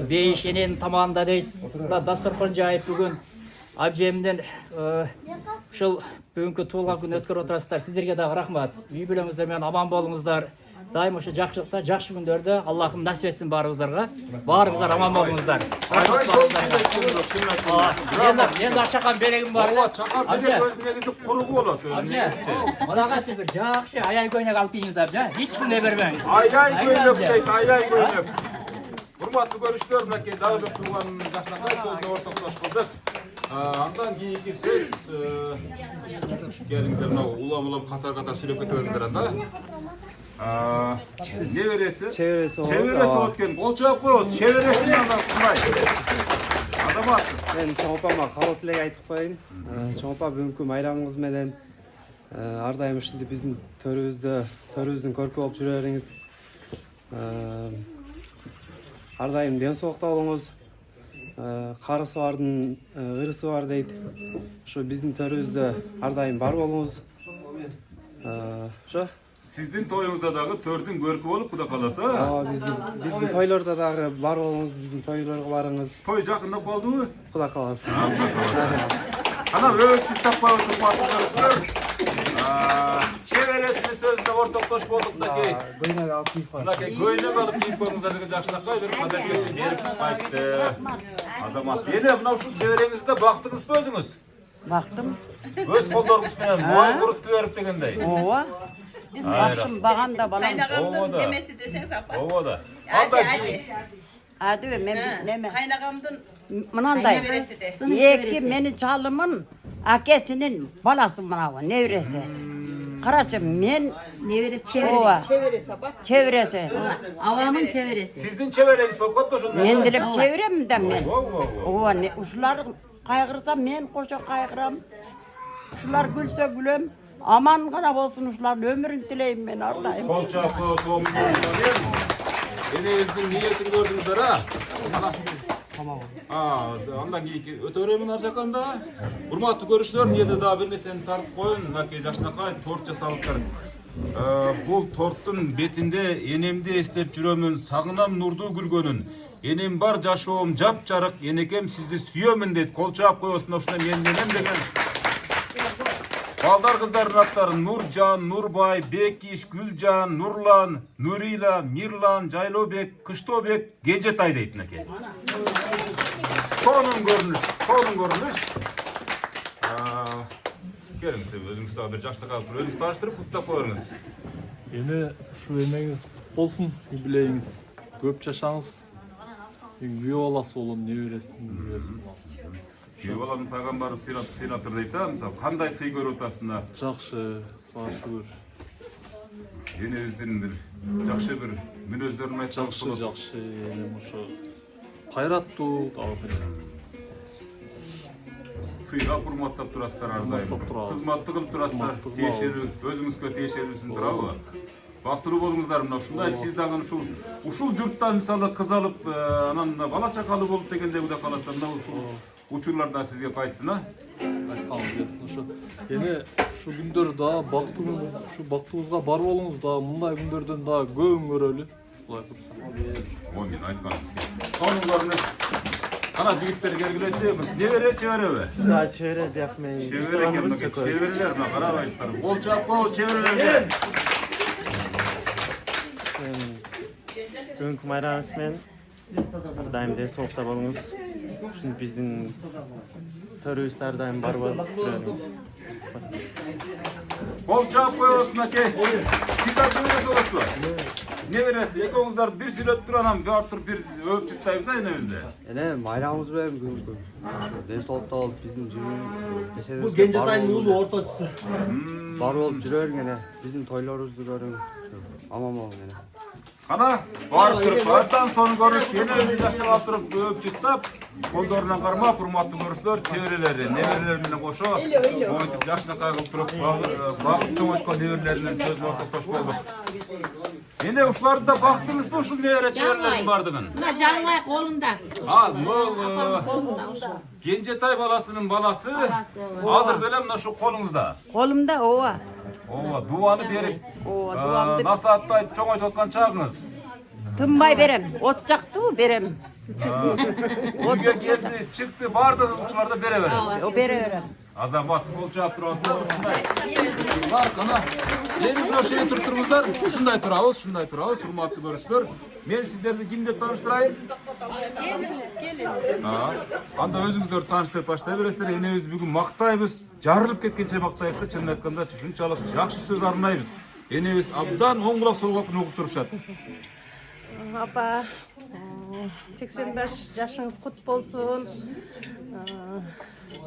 Бейиш эненин тамагында дейт. Дасторкон жайып бүгүн абжемдин ушул бүгүнкү туулган күнү өткөрүп отурасыздар. Сиздерге дагы рахмат. Үй бүлөңүздөр менен аман болуңуздар. Дайым ошо жакшылыкта, жакшы күндөрдө Аллахым насип этсин баарыбыздарга. Баарыңыздар аман болуңуздар. Мен да чакан белегим бар. Ооба, чакан белек өзү негизи куругу болот. Мынагачы бир жакшы аяй көйнөк алып кийиңиз абжа. Эч кимге бербеңиз. Аяй көйнөк дейт, аяй көйнөк. Урматтуу көрүүчүлөр, мынакей дагы бир турган жакшынакай сөзүнө ортоктош кылдык. Андан кийинки сөз келиңиздер, мына улам катар сүйлөп кете бериңиздер анда. Небереси? Чебереси болот экен. Кол чаап коебуз. Чебересин андан сындай. Азамат. Мен чоң апама каалоо тилек айтып коеюн. Чоң апа бүгүнкү майрамыңыз менен ар дайым ушинтип биздин төрүбүздүн көркү болуп жүрө бериңиз. Ар дайым ден соолукта болуңуз. Карысы бардын ырысы бар дейт. Ушу биздин төрүбүздө ар дайым бар болуңуз. Ошо. Сиздин тоюңузда дагы төрдүн көркү болуп, Кудай кааласа. Биздин тойлордо дагы бар болуңуз, биздин тойлорго барыңыз. Той жакындап калдыбы? Кудай кааласа. Ана өт чыттап коебуз, урматтуу көрүүчүлөр. Чебересинин сөзүнө ортоктош болдук мынакей. Көйнөк алып кийип коюңуз. Мынакей көйнөк алып кийип коюңуздар деген жакшынакай бир кадамгеси берип айтты. Азамат, эне мына ушул чебереңизде бактыңызбы өзүңүз? Бактым. Өз колдоруңуз менен май курутуп берип дегендей. Ооба. Бакшым багам да балам. Кайнагамдын немеси десеңиз апа. Ооба да. Адыбы мен неме. Кайнагамдын Мынандай. небереси де. Эки менин чалымын акесинин баласы мынабы, небереси. Карачы, мен Неберesi ооба, Çeviresi bak. чебересі. Авамın çevresi. Сиздин чебереңиз болуп калды ошондо. Мен делеп чеберемін да мен. Ого. Ооба, ушулар кайгырса мен кошо кайгырам. Ушулар күлсө күлөм. Аман гана болсун ушулардын өмүрүн тилейм мен ардайым. Кол чапып, энебиздин ниетин көрдүңүздөр андан кийин өтө беремин ар жакканда. Урматтуу көрүүчүлөр, ниете дагы бир нерсени тартып коеюн. Мынакей жакшынакай торт жасалыптыр. Бул торттун бетинде энемди эстеп жүрөмүн, сагынам нурдуу күлгөнүн. Энем бар жашоом жап-жарык, энекем сизди сүйөмүн дейт. Кол чаап коесуң, ушунда менин энем деген. Балдар кыздардын аттары Нуржан, Нурбай, Бекиш, Гүлжан, Нурлан, Нурила, Мирлан, Жайлообек, Кыштобек, Кенжетай дейт мынакей. Сонун көрүнүш. Келиңиз, өзүңүз дагы бир жакшыда калып өзүңүз тааныштырып, куттап коюңуз. Эне ушу эмеңиз болсун, юбилейиңиз көп жашаңыз. Күйөө баласы болом, небересин. Күйөө баланын пайгамбары сыйлаптыр дейт да, мисалы, кандай сый көрүп атасыз мына? Жакшы, баары шүгүр. Энебиздин бир жакшы бир мүнөздөрүн айтсаңыз болот. Жакшы, энем ошо кайраттуу, дагы Сыйлап урматтап турасыздар ар дайым. Кызматты кылып турасыздар. Тиешелүү, өзүңүзгө тиешелүүсүн турабы? Бактылуу болуңуздар. Мына ушундай сиз дагы ушул журттан мисалы кыз алып, анан бала чакалуу болуп дегенде кудай кааласа, мына ушул учурларда сизге кайтсын, айтканыңыз келсин ошо. Эне ушу күндөр дагы бактыбызга бар болуңуз дагы мындай күндөрдөн дагы көбүн көрөлү. Кудай курса. Мен айтканыңыз келсин. Сонун көрүнүш. Ana jigitler gelgilечи, небере чебереби? Да, чебере деп мен. Чебере экен, чеберелер мына карабайсыздар. Кол чапкыл чеберелерге. Бүгүнкү майрамыбыз менен дайым денсаулыкта болуңуз. Ушун биздин төрүбүз ар дайым бар болуп жүрөбүз. Кол чаап коебуз мынакей. Сиз ачыңыз болосузбу? Неберesi, экөөңүздөр бир сүйлөп туруп анан баартыр бир өөп чыктайбыз энебизде. Эне майрамыбыз менен бүгүнкү денсаулыкта болуп биздин жүрүү. Бул Кенжетайдын уулу орточусу. Бар болуп жүрөрүң эне. Биздин тойлорубузду көрүң. Аман болуң эне. Ана барып туруп, ардан соң көрүш, энебизди жактап туруп өөп чыктап, колдорунан кармап, урматтуу көрүүчүлөр, чеберелери, неберелер менен кошо, мойтуп жакшынакай кылып туруп, багып чоңойткон неберелеринен сөзүн ортоктош болдук. Эне ушуларды да бактыңызбы ушул небере чеберелердин бардыгын? Мына Жаңбай колунда. Бул Кенжетай баласынын баласы. Азыр деле мына ушу колуңузда. Колумда ооба. Ооба, дуаны берип, дуамды насаатты айтып чоңойтуп аткан чагыңыз. Тынбай берем. От жактыбы берем. Үйгө келди, чыкты, бардыгы учуларда бере бересиз. Бере берем. Азамат кол чаап турасыздар, ушундай. Бар, кана. Эми бир ошо туруңуздар, ушундай турабыз, урматтуу көрүүчүлөр. Мен сиздерди ким деп тааныштырайын? Анда өзүңүздөр тааныштырып баштай бересиздер. Энебиз бүгүн мактайбыз, жарылып кеткенче мактайбыз. Чынын айтканда, ушунчалык жакшы сөз арнайбыз. Энебиз абдан оң кулак сол кулакпен угуп турушат. Апа, 85 жашыңыз кут болсун.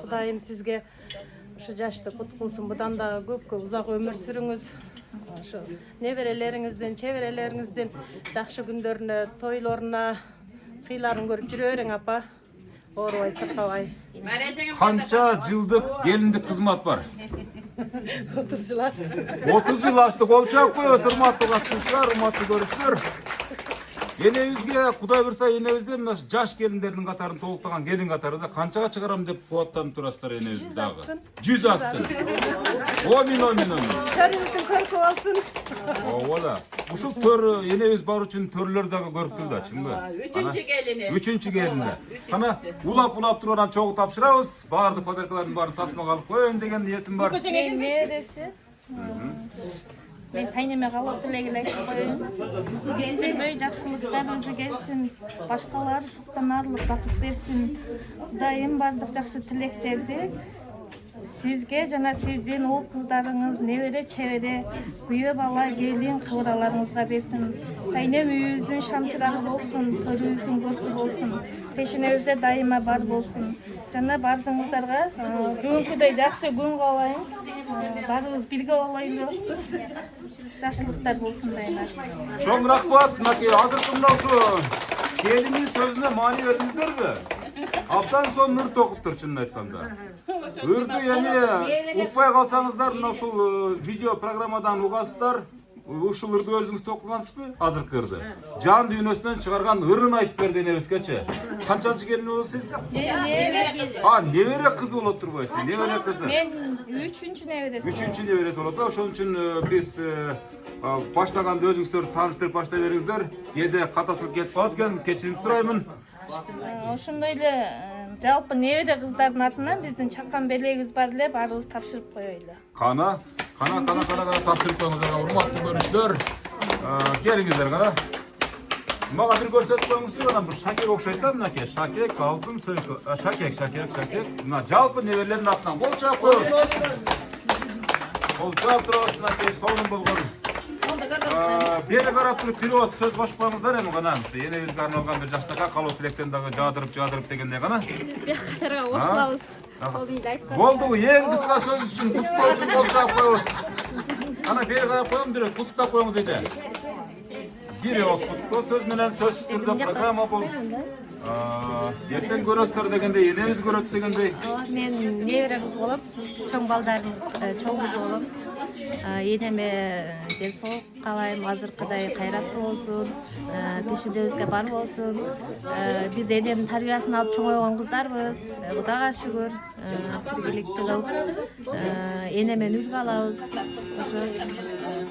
Кудайым сизге ушу жашты кут кылсын, будан да көп узак өмүр сүрүңүз. Ошо неберелериңиздин, чеберелериңиздин жакшы күндөрүнө, тойлоруна сыйларын көрүп жүрө бериң апа. Оорубай, сыркабай. Канча жылдык келиндик кызмат бар? 30 жыл ашты. 30 жыл ашты, кол чаап коебуз, урматтуу катышуучулар, урматтуу көрүүчүлөр. Энебизге Кудай бурса, энебизде мына жаш келиндердин катарын толуктаган келин катары да канчага чыгарам деп кубаттанып турасыздар энебиз дагы. 100 ассын. Амин. Төрүңүздүн көркү болсун. Ооба. Ушул төр энебиз бар үчүн төрлөр дагы көрктүү да, чынбы? 3-чү келини. 3-чү келини. Кана улап туруп анан чогуу тапшырабыз. Баардык подаркалардын баарын тасмага алып коеюн деген ниетим бар. Неберesi. Мен кайнеме калып тилегин айтып коеюн. Келбей жакшылыктар өзү келсин, башкалар сактан арылып бакыт берсин. Кудайым бардык жакшы тилектерди Sizge жана сиздин уул кыздарыңыз, небере чебере, күйөө бала, келин кыбыраларыңызга берсин. Кайнем үйүбүздүн шамчырагы болсун, төрүбүздүн көзү болсун, пешенебизде дайыма бар болсун. Жана бардыгыңыздарга бүгүнкүдөй жакшы күн каалайм. Баарыбыз бирге болойлу. Жакшылыктар болсун дайыма. Чоң рахмат. Мынакей азыркы мына ушу келиндин сөзүнө маани бердиңиздерби? Абдан сонун ыр токуптур чынын айтканда. Ырды эми укпай калсаңыздар, мына ушул видео программадан угасыздар. Ушул ырды өзүңүз токугансызбы? Азыркы ырды. Жан дүйнөсүнөн чыгарган ырын айтып берди энебизгечи. Канчанчы келин болосуз сиз? Небере кыз болот турбайсыз? Небере кызы? Мен 3-чү небересим. 3-чү неберesi болса, ошон үчүн биз баштаганда өзүңүздөр тааныштырып баштай бериңиздер. Кээде катасылык кетип калат экен, кечирим сураймын. Ошондой эле жалпы небере кыздардын атынан биздин чакан белегибиз бар эле, баарыбыз тапшырып коелу. Кана тапшырып коюңуздар, урматтуу көрүүчүлөр. Келиңиздер кана. Мага бир көрсөтүп коюңузчу, кана бул шакек окшойт да, мынакей. Шакек, алтын сойку. Шакек. Мына жалпы неберелердин атынан кол чаап коебуз. Кол чаап турабыз, мынакей сонун болгон. Бери карап туруп бир ооз сөз кошуп коюңуздар эми кана. Ушу энебизге арналган бир жаштакка калуу тилектен дагы жаадырып дегендей кана. Биз бияктарга кошулабыз. Кол ийли айткан. Болду, эң кыска сөз үчүн куттуктоо үчүн кол чаап коебуз. Ана бери карап коем, бир куттуктап коюңуз эже. Бир ооз куттуктоо сөз менен сөзсүз түрдө программа бул. Эртең көрөсүздөр дегендей, энебиз көрөт дегендей. Мен небере кыз болом, чоң балдардын чоң кызы болом. Энеме ден соолук каалайм, азыркыдай кайраттуу болсун, пешедебизге бар болсун. Биз энемдин тарбиясын алып чоңойгон кыздарбыз. Кудайга шүгүр, тиргиликти кылып энемен үлгү алабыз. Ошо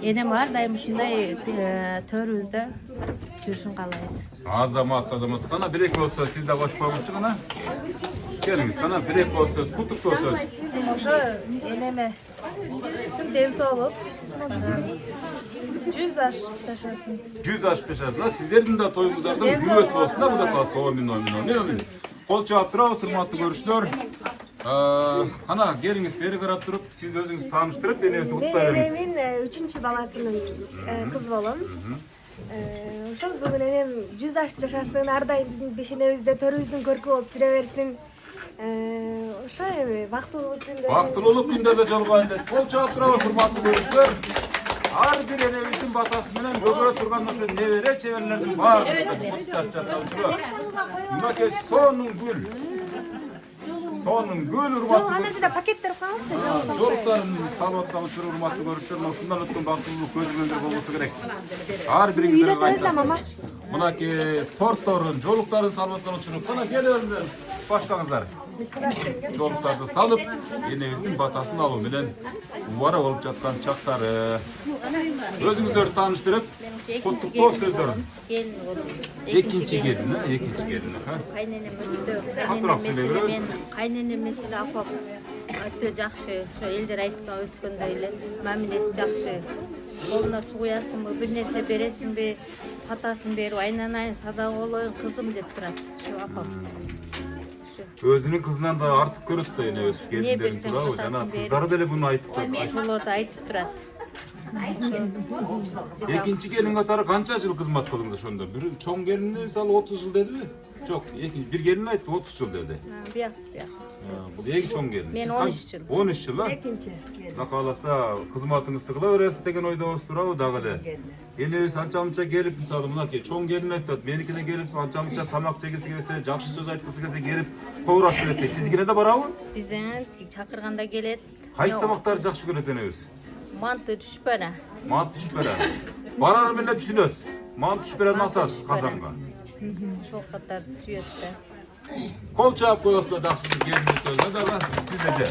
энем ар дайым ушундай төрүбүздө жүрүшүн каалайбыз. Азамат, кана бир-эки ооз сөз сиз да кошуп коюңузчу кана. Келиңиз кана бир-эки ооз сөз, куттуктоо сөз. Ошо энеме ден соолук 100 жашасын. 100 жашасын. Сиздердин да тоюңуздардын күбөсү болсун да, кудай кааласа. Амин. Кол чаап турабыз, урматтуу көрүүчүлөр. Кана келиңиз бери карап туруп, сиз өзүңүз тааныштырып, энебизди куттуктай бериңиз. Мен 3-чү баласынын кыз болом. Ошол бүгүн энем 100 жашасын, ар дайым биздин бешенебизде төрүбүздүн көркү болуп жүрө берсин. Ошо эми бактылуулук күндөрдө жолугайлы. Кол чаап турабыз, урматтуу көрүүчүлөр. Ар бир энебиздин батасы менен көгөрө турган ошо небере чеберлердин баардыгын куттукташ жатканчылар. Мынакей сонун гүл, урматтуу көрүүчүлөр. пакеттер коебузчу. Жолуктарын салып аткан учур, урматтуу көрүүчүлөр, ушундан өткөн бактылуулук көзүмөндө болбосо керек. Ар бириңиздерге айтам. Мынакей тортторун, жолуктарын салып аткан учур, кана келиңиздер, башкаңыздар. Жолуктарды салып, энебиздин батасын алуу менен убара болуп жаткан чактары. Өзүңүздөрдү тааныштырып, куттуктоо сөздөрүн. Экинчи келин. Кайненем Катыраак сүйлөй беребиз. Кайненем меселе апам өтө жакшы. Ошо элдер айткан өткөндөй эле мамилеси жакшы. Колуна суу куясыңбы, бир нерсе бересиңби, батасын берип, айнанайын садак болоюн кызым деп турат. Ошо апам. Өзүнүн кызынан да артык көрөт да энебиз, келиндерин туурабы, жана кыздары деле буну айтып турат. Ошолор да айтып турат. Экинчи келин катары канча жыл кызмат кылдыңыз ошондо? Бир чоң келин мисалы 30 жыл дедиби? Жок, бир келин айтты 30 жыл деди. Бияк. Бул эң чоң келин. Мен 13 жыл. 13 жыл, Экинчи. Кудай кааласа кызматыңызды кыла бересиз деген ойдобуз туурабы дагы эле. Энебиз анча-мынча келип, мисалы мынакей чоң келин айтат, меникине келип анча-мынча тамак жегиси келсе, жакшы сөз айткысы келсе келип коурашып келет. Сизгине да барабы? Бизден чакырганда келет. Кайсы тамактарды жакшы көрөт энебиз? Манты түшпөрө. Барар менен түшүнөсүз. Манты түшпөрөнү асасыз казанга. Ошол катарды сүйөт да. Кол чаап коесуздар жакшы келиндин сөзүнө дагы. Сизде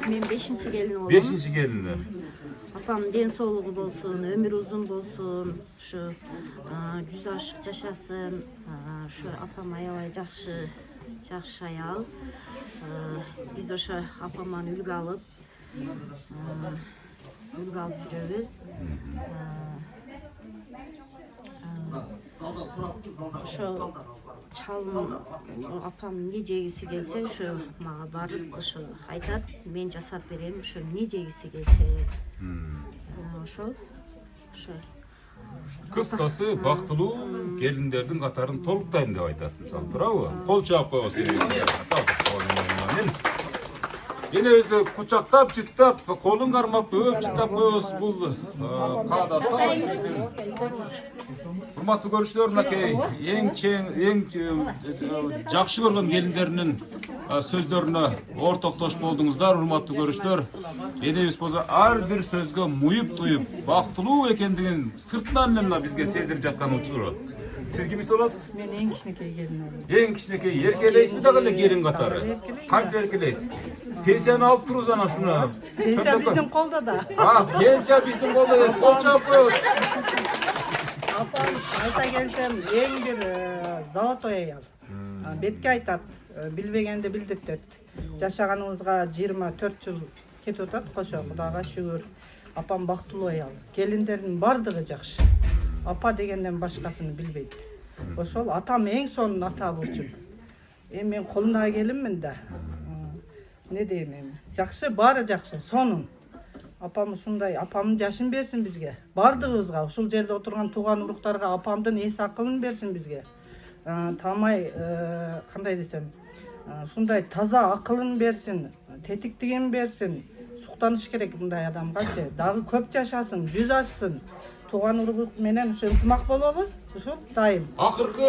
Мен 5-чи келин болом. 5-чи келини. Апам ден соолугу болсун, өмүрү узун болсун, ушу 100 жашасын. Ушу апам аябай жакшы аял. Биз ошо апаман үлгү алып жүрөбүз. Ошо чалым апам эмне жегиси келсе ошо мага барып ошо айтат, мен жасап берем, ошо эмне жегиси келсе. Ошол. Кыскасы бактылуу келиндердин катарын толуктайм деп айтасыз мисалы, туурабы? Кол чаап коебуз. Энебизди кучактап, жыттап, колун кармап, өп жыттап коебуз. Бул каадат. Урматтуу көрүүчүлөр, мынакей эң жакшы көргөн келиндеринин сөздөрүнө ортоктош болдуңуздар, урматтуу көрүүчүлөр. Энебиз болсо ар бир сөзгө муюп туюп, бактылуу экендигин сыртынан эле мына бизге сездирип жаткан учуру. Сиз кимиз болосуз? Мен эң кичинекей келиним. Эң кичинекей эркелейсизби дагы эле келин катары? Кантип эркелейсиз? Пенсияны алып турубуз ана шуну. Пенсия биздин колдо да. Пенсия биздин колдо, кол чаап коебуз. Апам айта келсем эң бир золотой аял. Бетке айтат, билбегенди билдиртет. Жашаганыбызга 24 жыл кетип атат, кошо Кудайга шүгүр. Апам бактылуу аял. Келиндердин бардыгы жакшы. Апа дегенден башкасын билбейт. Ошол атам эң сонун ата болчу. Мен колундагы келинмин да. Не дейм эми? Жакшы, баары жакшы, сонун. Апам ушундай, апамдын жашын берсин бизге. Бардыгыбызга, ушул жерде отурган тууган уруктарга апамдын эс акылын берсин бизге. Тамай, кандай десем, ушундай таза акылын берсин, тетиктигин берсин. Суктаныш керек мындай адамгачы. Дагы көп жашасын, жүз ашсын. Тууган урук менен ошо ынтымак болобу? Ушул дайым. Акыркы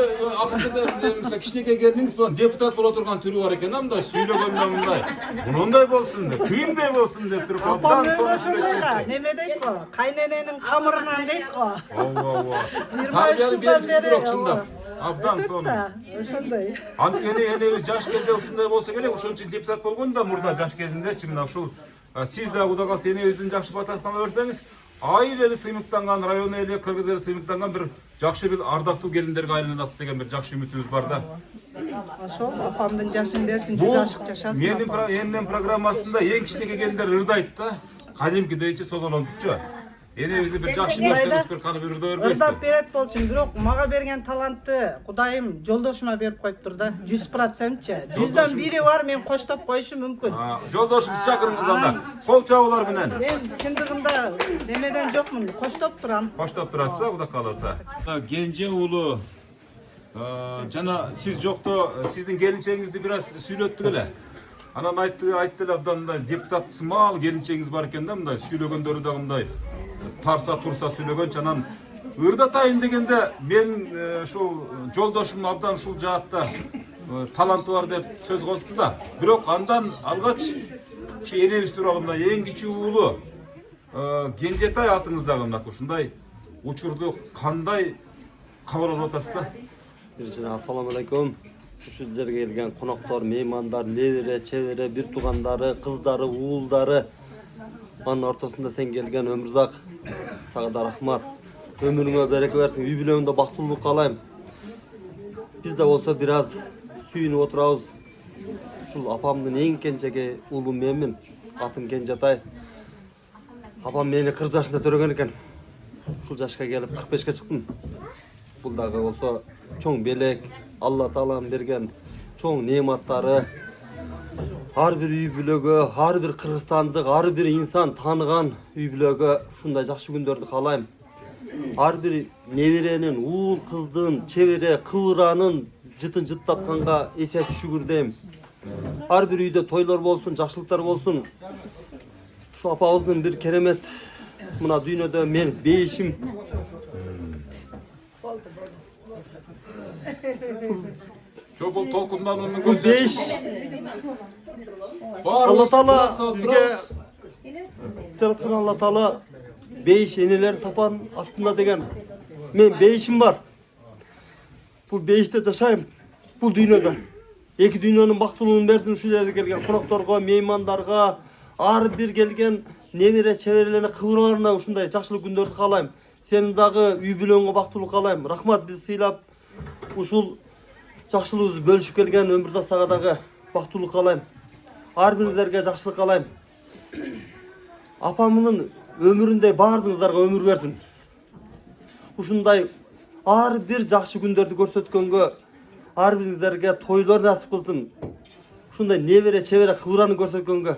мисалы кичинекей келиниңиз депутат боло турган түрү бар экен, мындай сүйлөгөндө мындай. Мындай болсун деп, кийимдей болсун деп туруп абдан сонун. Неме дейт го? Кайнененин камырынан дейт го. Ооба. Тарбияны берипсиз бирок чындап. Абдан сонун. Ошондой. Анткени энебиз жаш кезде ушундай болсо керек, ошон үчүн депутат болгон да мурда жаш кезиндечи мына ушул сиз да Кудай калса энебиздин жакшы батасын ала берсеңиз, айыл эли сыймыктанган, район эли, кыргыз эли сыймыктанган бир жакшы бир ардактуу келиндерге айланасыз деген бир жакшы үмүтүбүз бар да. Ошол апамдын жашын берсин, жүз ашык жашасын. Менин программасында эң кичинекей келиндер ырдайт да. Кадимкидейчи созолонтупчу. Энебизди бир жакшы берсеңиз, бир каны бир ырдап бербейсизби? Ырдап берет болчумун, бирок мага берген талантты Кудайым жолдошума берип коюптур да. 100%чы. 100дөн бири бар, мен коштоп коюшум мүмкүн. Жолдошуңузду чакырыңыз анда. Кол чабуулар менен. Мен чындыгында немеден жокмун, коштоп турам. Коштоп турасыз, Кудай кааласа. Кенже уулу жана сиз жокто сиздин келинчегиңизди бир аз сүйлөттүк эле. Анан айтты эле абдан мындай депутат сымал келинчегиңиз бар экен да, мындай сүйлөгөндөрү да мындай тарса турса сүйлөгөнчө анан ырдатайын дегенде мен ушул жолдошум абдан ушул жаатта таланты бар деп сөз козду да. Бирок андан алгач ушу энебиз тууралуу мына эң кичүү уулу Кенжетай атыңыздагы мына ушундай учурду кандай кабыл алып атасыз да? Биринчиден ассаламу алейкум. Ушул жерге келген коноктор, меймандар, небере, чебере, бир туугандары, кыздары, уулдары, анын ортосунда сен келген Өмүрзак, сага да рахмат. Өмүрүңө береке берсин, үй бүлөңдө бактылуулук каалайм. Биз да болсо бир аз сүйүнүп отурабыз. Ушул апамдын эң кенжеги уулу менмин. Атым Кенжетай. Апам мени 40 жашында төрөгөн экен. Ушул жашка келип 45ке чыктым. Бул дагы болсо чоң белек, Алла Тааланын берген чоң неаматтары. Ар бир үй бүлөгө, ар бир кыргызстандык, ар бир инсан тааныган үй бүлөгө ушундай жакшы күндөрдү каалайм. Ар бир неберенин, уул кыздын, чебере, кыбыранын жытын жыттатканга эсе шүгүр дейм. Ар бир үйдө тойлор болсун, жакшылыктар болсун. Ушу апабыздын бир керемет мына дүйнөдө мен бейишим. Жок, бул толкундануунун Бул бейиш. Алла Таала бизге жараткан Алла Таала бейиш энелер тапан астында деген. Мен бейишим бар. Бул бейиште жашайм. Бул дүйнөдө. Эки дүйнөнүн бактылуулугун берсин ушул жерге келген конокторго, меймандарга, ар бир келген небере чеберелерине, кыбырларына ушундай жакшылык күндөрдү каалайм. Сенин дагы үй бүлөңгө бактылуулук каалайм. Рахмат, биз сыйлап ушул жакшылыгыбызды бөлүшүп келген Өмүрзак сага дагы бактылуулук каалайм. Ар бириңерге жакшылык каалайм. Апамдын өмүрүндө баардыгыңыздарга өмүр берсин. Ушундай ар бир жакшы күндөрдү көрсөткөнгө Har biringizlerge toylar nasip kılsın. Şunday nevere çevere kıvranı görsetkenge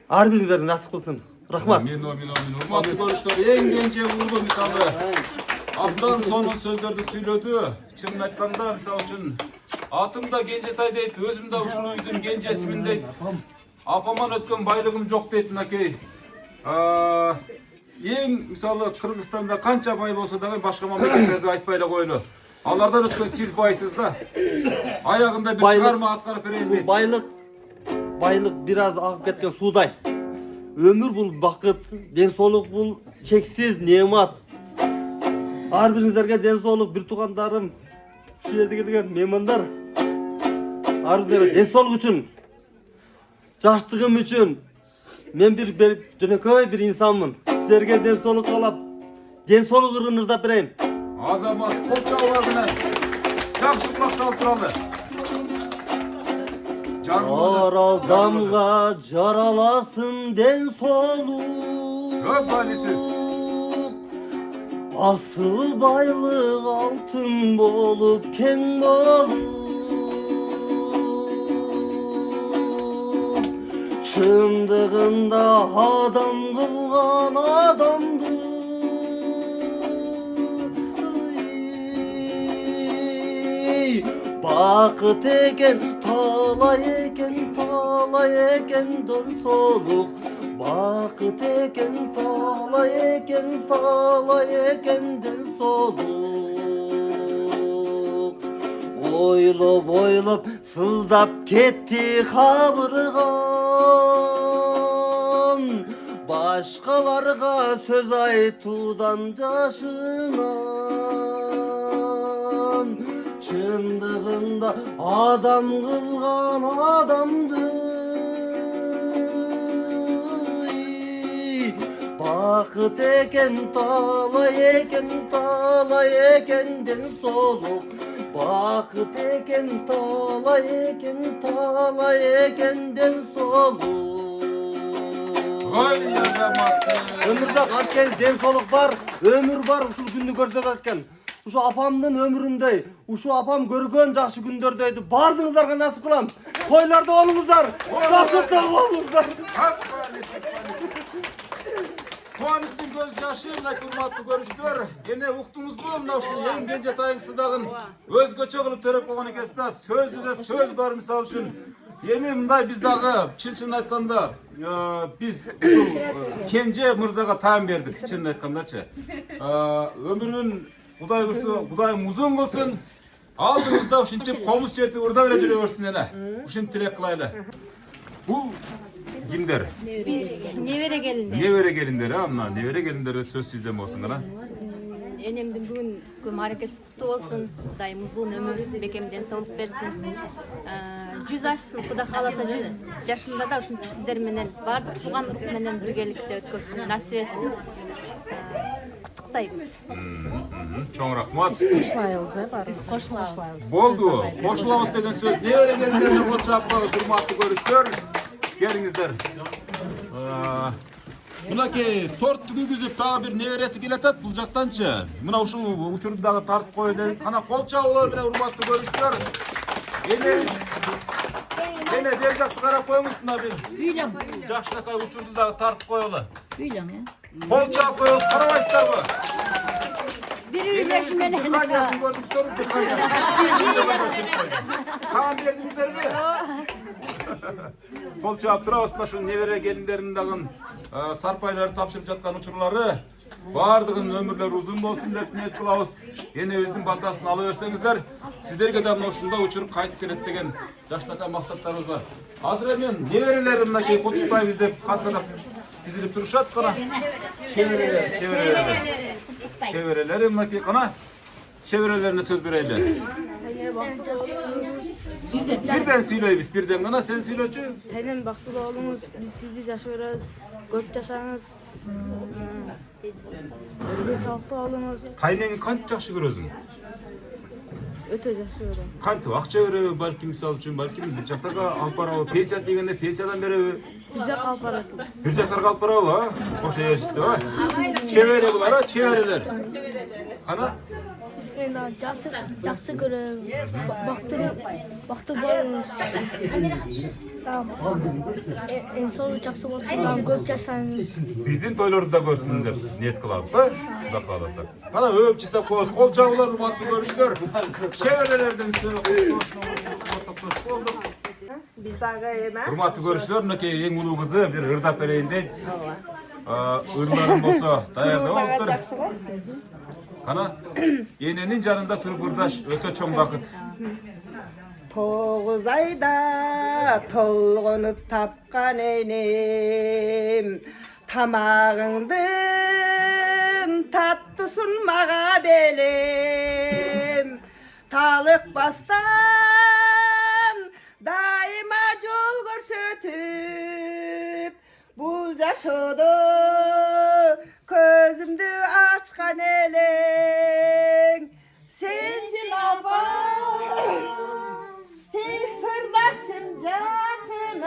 har biringizlerge nasip kılsın. Rahmat. Amin. Hurmatly görüşler, en gençe vurdu misalı. Abdan sonun sözlerdi söyledi. Çınını aytkanda misal üçün atım da Gençetay deyt, özüm de uşul uydun gençesimin deyt. Apaman ötken baylığım жоқ deyt minakey. En misalı Kırgızstanda kança bay bolsa da başka mamlaketlerge aytpayla koylu. Alardan ötken siz baysız da. Ayağında bir çıkarma atkarıp bereyim deyt. Baylık biraz akıp ketken suuday. Ömür bul bakıt, densoluk bul çeksiz nemat. Har biringizlerge densoluk bir tuğandarım. Şu yerde kelgen mehmandar. Har biringizlerge densoluk üçün, jaştığım üçün men bir dönököy bir insanmın. Sizlerge densoluk kalap, densoluk ırınırda bereyim. Azamat spor çağlarına jakşı kulak salıp turalı. Jaraldamga jaralasın densoluk. Öp halisiz. Asıl baylık altın bolup keng bolup. Çındığında adam kılgan adamdı. Bakıt eken talay eken dön soluk. Bakıt eken talay eken dön soluk. Oylop sızdap ketti kabırgan. Başkalarga söz aytudan jaşınan. Çındığında adam kılgan adamdı. Bakıt eken talay ekenden soluk. Bakıt eken talay ekenden soluk. Vay yazamat. Ömürde atken den soluk var, ömür var uşul gününü görsetken. Uşu apamdın ömründey, uşu apam görgön jakşı gündördeydi. Bardığınızlarga nasip kılam. Toylarda olunuzlar, jakşılıkta olunuzlar. Kuanычтын көз жашы, мына урматтуу көрүштөр. Эне уктуңузбу мына ушул эң Gençetayыңсы дагы өзгөчө кылып төрөп койгон экенсиз да. Сөздү сөз бар мисалы үчүн. Эми мындай биз дагы чын айтканда биз ушул Кенже мырзага таам бердик, чын айткандачы. Өмүрүн Кудай буйрса, Кудайым узун кылсын. Алдыңызда ушинтип комуз чертип ырда бере жүрө берсин эне. Ушинтип тилек кылайлы. Бул kimler? Nevere gelinler. Nevere gelinler ha mına. Nevere gelinlere söz sizden olsun ha. Enemdin bugün hareketi kutlu olsun. Kudayım uzun ömür, bekemden sağlık versin. 100 aşsın, Kuda kalasa 100 yaşında da şunu sizler menen bardık tuğan ruh menen birgelikte ötközsün, nasip etsin. Kutuktayız. Çoğun rahmat. Koşulayız var. Biz koşulayız. Boldu. Koşulayız degen söz nevere gelinlerine koşulayız. Hurmatlı görüşler. Gelingizler. Mınaki tort tügüzüp daha bir neveresi geletet bul jaktanчы. Mına uşul uçurdu dağı tartıp koydu. Kana kol çağılar bile hurmatlı görüşler. Ene bir jaktı karap koymuş buna bir. Büyülem. Jakşınakay uçurdu dağı tartıp koyulu. Büyülem ya. Kol çağıp koyulu. Karabaşlar bu. Biri yaşımene hele. Kanyasını gördük sorun ki kanyasını. Kaan verdinizler mi? Kol çağıp durabız şu nevere gelinlerinin dağın sarpayları tapşırıp жатқан uçurları bardığın ömürleri uzun bolsun dep niyet kılabız. Enebizдің батасын ала берсеңіздер, сіздерге de ушунда uçurup kayıtıp келет деген жаштака максаттарыбыз бар. Азыр эми неберелерим мынакей куттуктайбыз деп каскадап тизилип турушат кана. Çevrelere mınakey kana. Çevrelerine söz bereyli. Birden söyleybiz, birden kana sen söylöçü. Benim baktı oğlumuz, biz sizi yaşıyoruz. Köp yaşanız. Bir sağlıklı oğlumuz. Kayneni kanç jakşı görözün? Öte yaşıyorum. Kanç akça verebi, balki misal üçün, balki bir jaktarga alып barabı, pensiya degende pensiyadan berebi. Bir jak alıp barabı. Bir jaktarga alып barabı ha, koşa erişti ha. Çevere bular ha, çevereler. Kana? Жақсы көрем. Бактыр болуңуз. Эң соңу жақсы болсын, көп жашаңыз. Биздин тойлорду да көрсүндөр. Ниет кылабыз, Кудай кааласа. Кана өп чыттап коебуз. Кол жабуулар, урматтуу көрүүчүлөр. Чеберлердин токтош болдук. Биз дагы эме? Урматтуу көрүүчүлөр, мынакей эң улуу кызы бир ырдап берейин дейт. Ырларым болсо даярдап алыптыр. Kana enenин жанында туруп ырдаш өтө чоң бакыт. 9 ayda толгонуп тапкан энем, тамагыңдын таттысын мага белем. Талыкпастан дайыма жол көрсөтүп, бул жашоодо көзүмдү ачкан элең. Sensin apam, sen sırdaşım canım.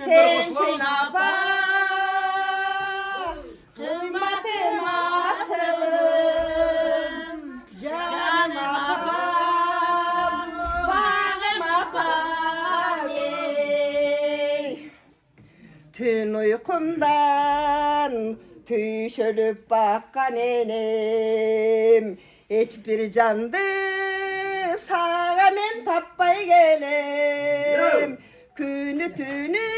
Sensin apam, kıymatım asılım. Canım apam, bağım apam. Tün uykumdan tüşölüp bakkan enem. Hiçbir candı sağa men tappay gelem. Günü tünü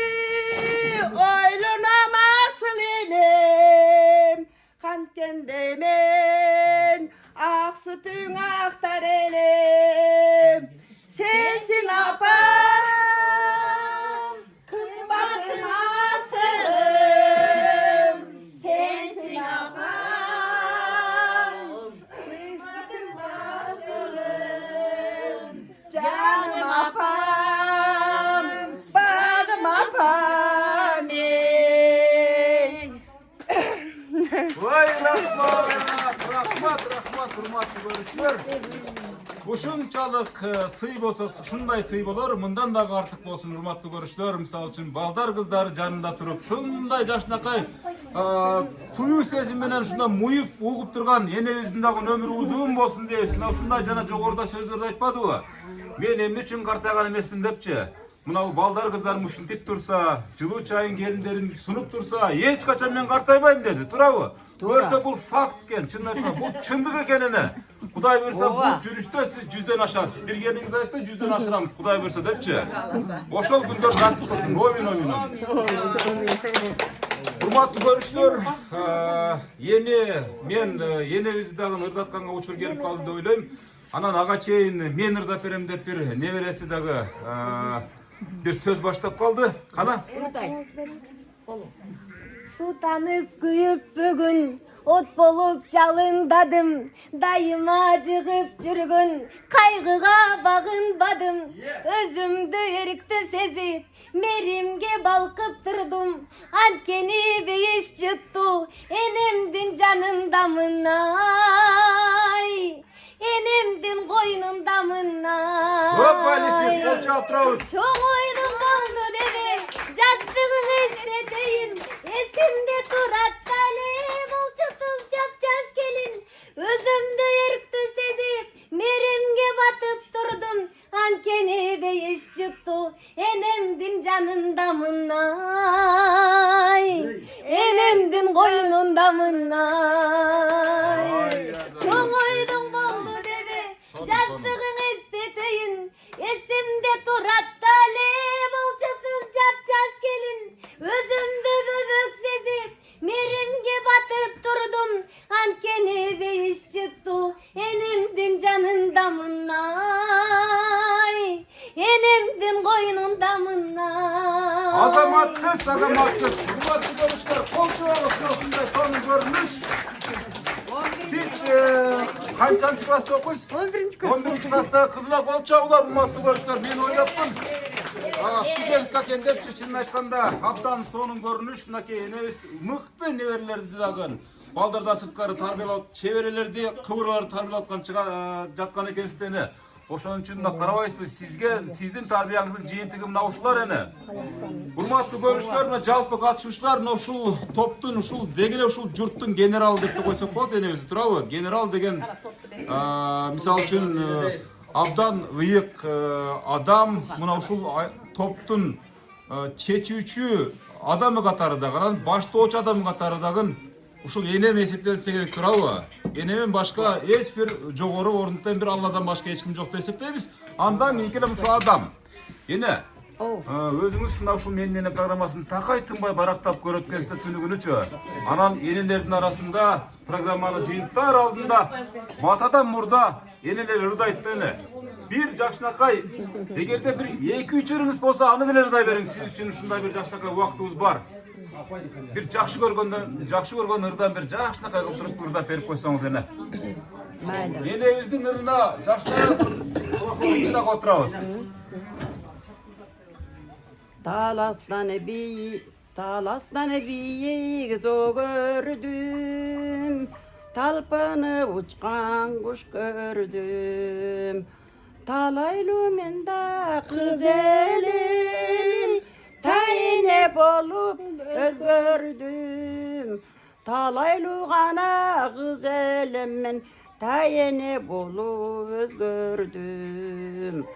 oylunamasıl enem. Kantken demen ak sütün aktar elem. Sensin apam, kımbatın asılım. Sensin apam. Canım apam, bağım apam. Vay rahmat, hurmatlı görüşler. Ушунчалык сый болсо ушундай сый болор, мындан дагы артык болсун урматтуу көрүүчүлөр. Мисалы үчүн балдар кыздары жанында туруп, ушундай жашынакай туюу сезим менен ушундай муюп угуп турган энебиздин дагы өмүрү узун болсун дейбиз. Мына ушундай жана жогоруда сөздөрдү айтпадыбы? Мен эмне үчүн картайган эмесмин депчи. Мына балдар кыздарым ушинтип турса, жылуу чайын келиндерин сунуп турса, эч качан мен картайбайм деди. Туурабы? Көрсө бул факт экен, чын айтканда бул чындык экенине. Кудай берсе бул жүрүштө сиз 100дөн ашасыз. Бир келиңиз айтты 100дөн ашырам, Кудай берсе депчи. Ошол күндөр насип кылсын. Амин. Урматтуу көрүүчүлөр, эми мен энебизди дагы ырдатканга учур келип калды деп ойлойм. Анан ага чейин мен ырдап берем деп бир небереси дагы bir söz başlap kaldı. Kana? Tutanıp kuyup bugün ot bolup çalındadım. Dayıma cığıp жүрgün kaygıga bağınbadım. Özümdü erikti sezip merimge balkıp durdum. Ankeni beyiş juttu enemdin canındamın ay. Enemdin koynundamın Hoppali siz kol çaptırağız. Çoğuydum oldu deme, jastığın esneteyin. Esimde turat talep, olçasız çapçaş gelin. Özümde erkti sezip, merimge batıp durdum. Ankeni beyiş çıktı, enemdin canındamın ay. Enemdin koynundamın ay. Çoğuydum oldu deme, jastığın esneteyin. Esimde turat talep, olçasız çapçaş gelin. Özümdü böbük sezip, merimge batıp durdum. Ankeni beyiş çıktı, enemdin canındamın ay. Enemdin koynundamın ay. Azamatsız. Hurmatlı görüşler, kol çuvalık yolunda son görünüş. Siz kaçıncı klasta okuyuyorsunuz? 11. klasta. 11. klasta kızına kol çabılar hurmatlı görüşler. Ben oylaptım. Student kaken depçi çinin aytkanda haftanın sonun görünüş mınakey enebis mıkты неберелерди дагы балдардан сырткары тарбиялап чеберелерди кыбырларды тарбиялаткан жаткан экенсиздени Ошон үчүн мына карабайсызбы сизге сиздин тарбияңыздын жыйынтыгы мына ушулар эне. Урматтуу көрүүчүлөр, мына жалпы катышуучулар мына ушул топтун ушул деги эле ушул журттун генералы деп койсок болот энебиз, туурабы? Генерал деген мисалы үчүн абдан ыйык адам мына ушул топтун чечүүчү адамы катарында, анан баштоочу адамы катарындагы ушул энем эсептелсе керек, туурабы? Энемден башка эч бир жогору орунтан бир Алладан башка эч ким жок деп эсептейбиз. Андан кийин эле ушул адам. Эне өзүңүз мына ушул менин эне программасын такай тынбай барактап көрөт экенсиз түнүгүнүчү. Анан энелердин арасында программаны жыйынтар алдында матадан мурда энелер ырдайт да эне. Bir жакшынакай, эгерде бир 2-3 ырыңыз болсо, аны деле ырдай бериңиз. Сиз үчүн ушундай бир жакшынакай убактыбыз бар. Bir жакшы көргөн ырдан bir жакшынакай кылып туруп ырдап берип койсоңуз эне. Энебиздин ырына жаштарыбыз ичинак отурабыз. Talastan biyik gördüm, talpınıp uçkan kuş gördüm. Talaylı menda kız elim, tayinep olup öz gördüm. Talaylı gana kız elimin, tayinep olup öz gördüm.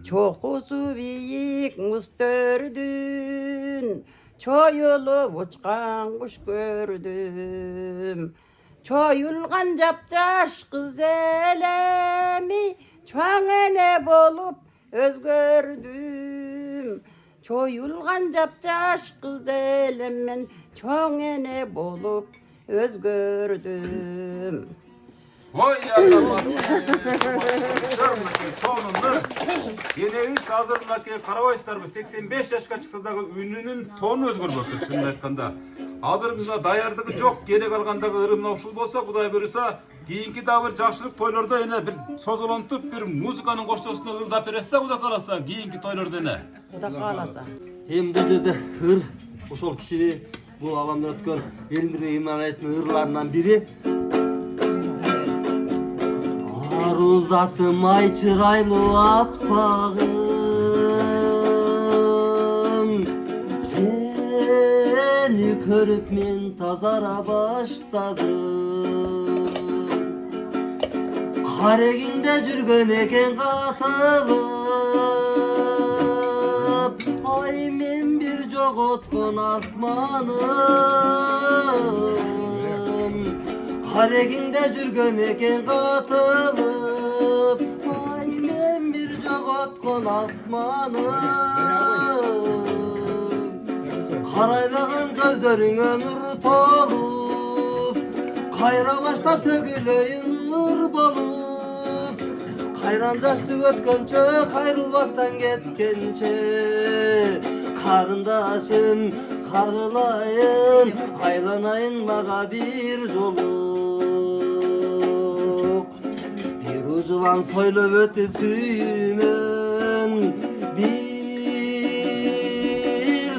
Çokusu büyük mustördün, çoyulup uçkan kuş gördüm. Çoyulgan capcaş kız elemi, çoğene bolup öz gördüm. Çoyulgan capcaş kız elimin, çoğene bolup öz gördüm. Vay yarabbim. Sonunda Eneviz hazırındaki karabağızlar 85 yaşka çıksa da ününün tonu özgürlüktür çınını aytkanda. Hazırında dayardığı çok gene kalgandagı ırımna uşul bolsa, Kuday buyursa, kийинки да bir жакшылык тойлордо эне bir созолонтуп bir музыканын коштосуна ырдап бересиз, Кудай кааласа, кийинки тойлордо эне. Kuda kalasa. Hem bu жерде ыр ошол кишини бул аламда өткөн элиндирбек иманиятынын ырларынан бири. Ару затым ай чырайлуу аппагым, сени көрүп мен тазара баштадым. Карегиңде жүргөн экен катылып, ай мен бир жоготкон асманым. Карегиңде жүргөн экен катылып, ай мен бир жоготкон асманым. Карайлаган көздөрүңө нур толуп, кайра башта төгүлөйүн нур болуп. Кайран жашты өткөнчө, кайрылбастан кеткенче, карындашым кагылайын, айланайын мага бир жолу. Bir uculan soylop ötüp sүйүмөн, bir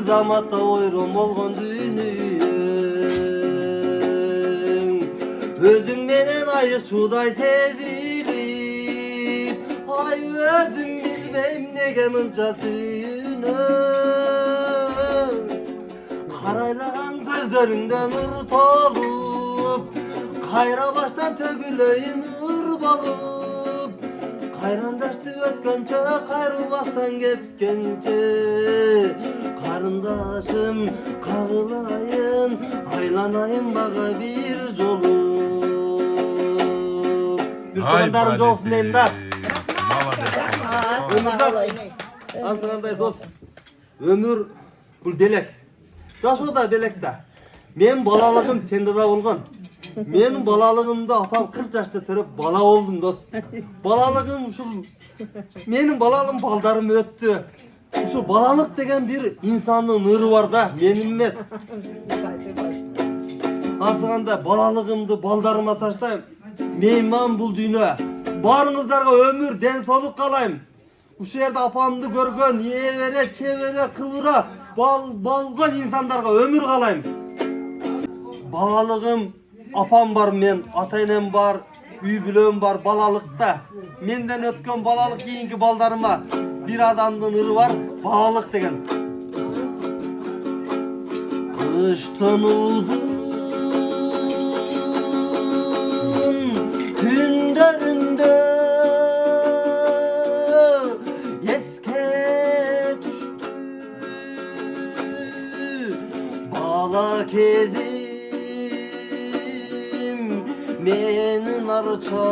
zamatda oyron болгон dünüyөң. Özüң менен айык чудай сезилип, ай өзүм билбейм неге мынча сүйүнөм. Карайлаган көздөрүңдө нур толуп, кайра баштан төгүлөйүн нур болуп. Кайран жашты өткөнчө, кайрылбастан кеткенче, карындашым кагылайын, айланайын мага бир жолу. Биртугандарым жолсун дейм да. Ансыгандай дос, өмүр бул белек. Жашоо да белек да. Мен балалыгым сенде да болгон. Менин балалыгымда апам 40 жашта төрөп бала болдум дос. Балалыгым ушул менин балалыгым балдарым өттү. Ушул балалык деген бир инсандын ыры бар да, менин эмес. Ансыганда балалыгымды балдарыма таштайм. Мейман бул дүйнө. Барыңыздарга өмүр, ден соолук каалайм. Ушул жерде апамды көргөн, эбере, чебере, кыбыра болгон инсандарга өмүр каалайм. Балалыгым апам бар, мен ата-энем бар, үй бүлөм бар балалыкта. Menden ötken balalık keyinki baldarıma bir adamdın ırı var, balalık degen. Kıştan uzun günlerinde yeske düştü bala kezim menin arçacıttanlar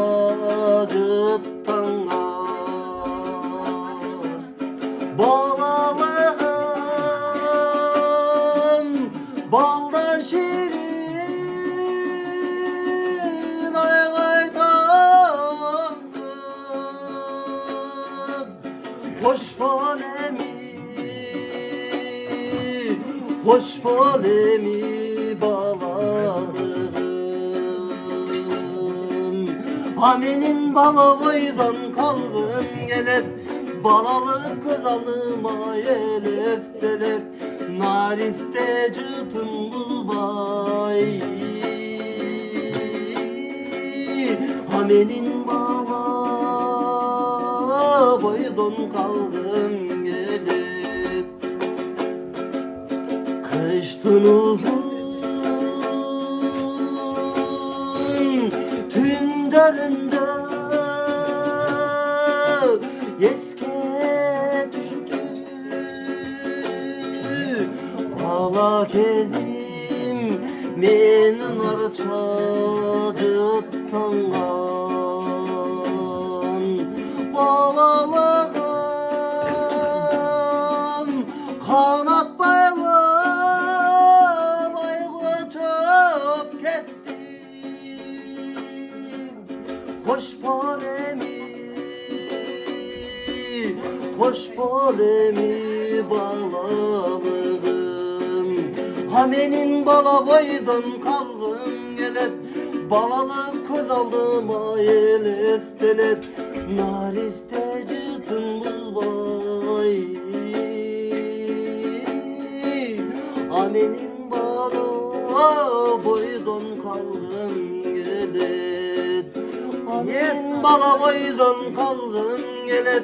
balalığım baldan şirin ay aydan hoş falemi balalığım Aminin bala boydan kaldım gelet balalık göz alıma elestelet nariste cıtın bulbay Aminin bala boydan kaldım gelet kıştın uzun tünderinde yeske düştü bala kezim menin arçacıttangan balalığım kanat baylap ayga çöp kettim hoş polemi balalığım Hamenin bala boydan kaldım gelet balalık göz aldıma elestelet nariste cıtın bulvay Hamenin bala boydan kaldım gelet Hamenin bala boydan kaldım gelet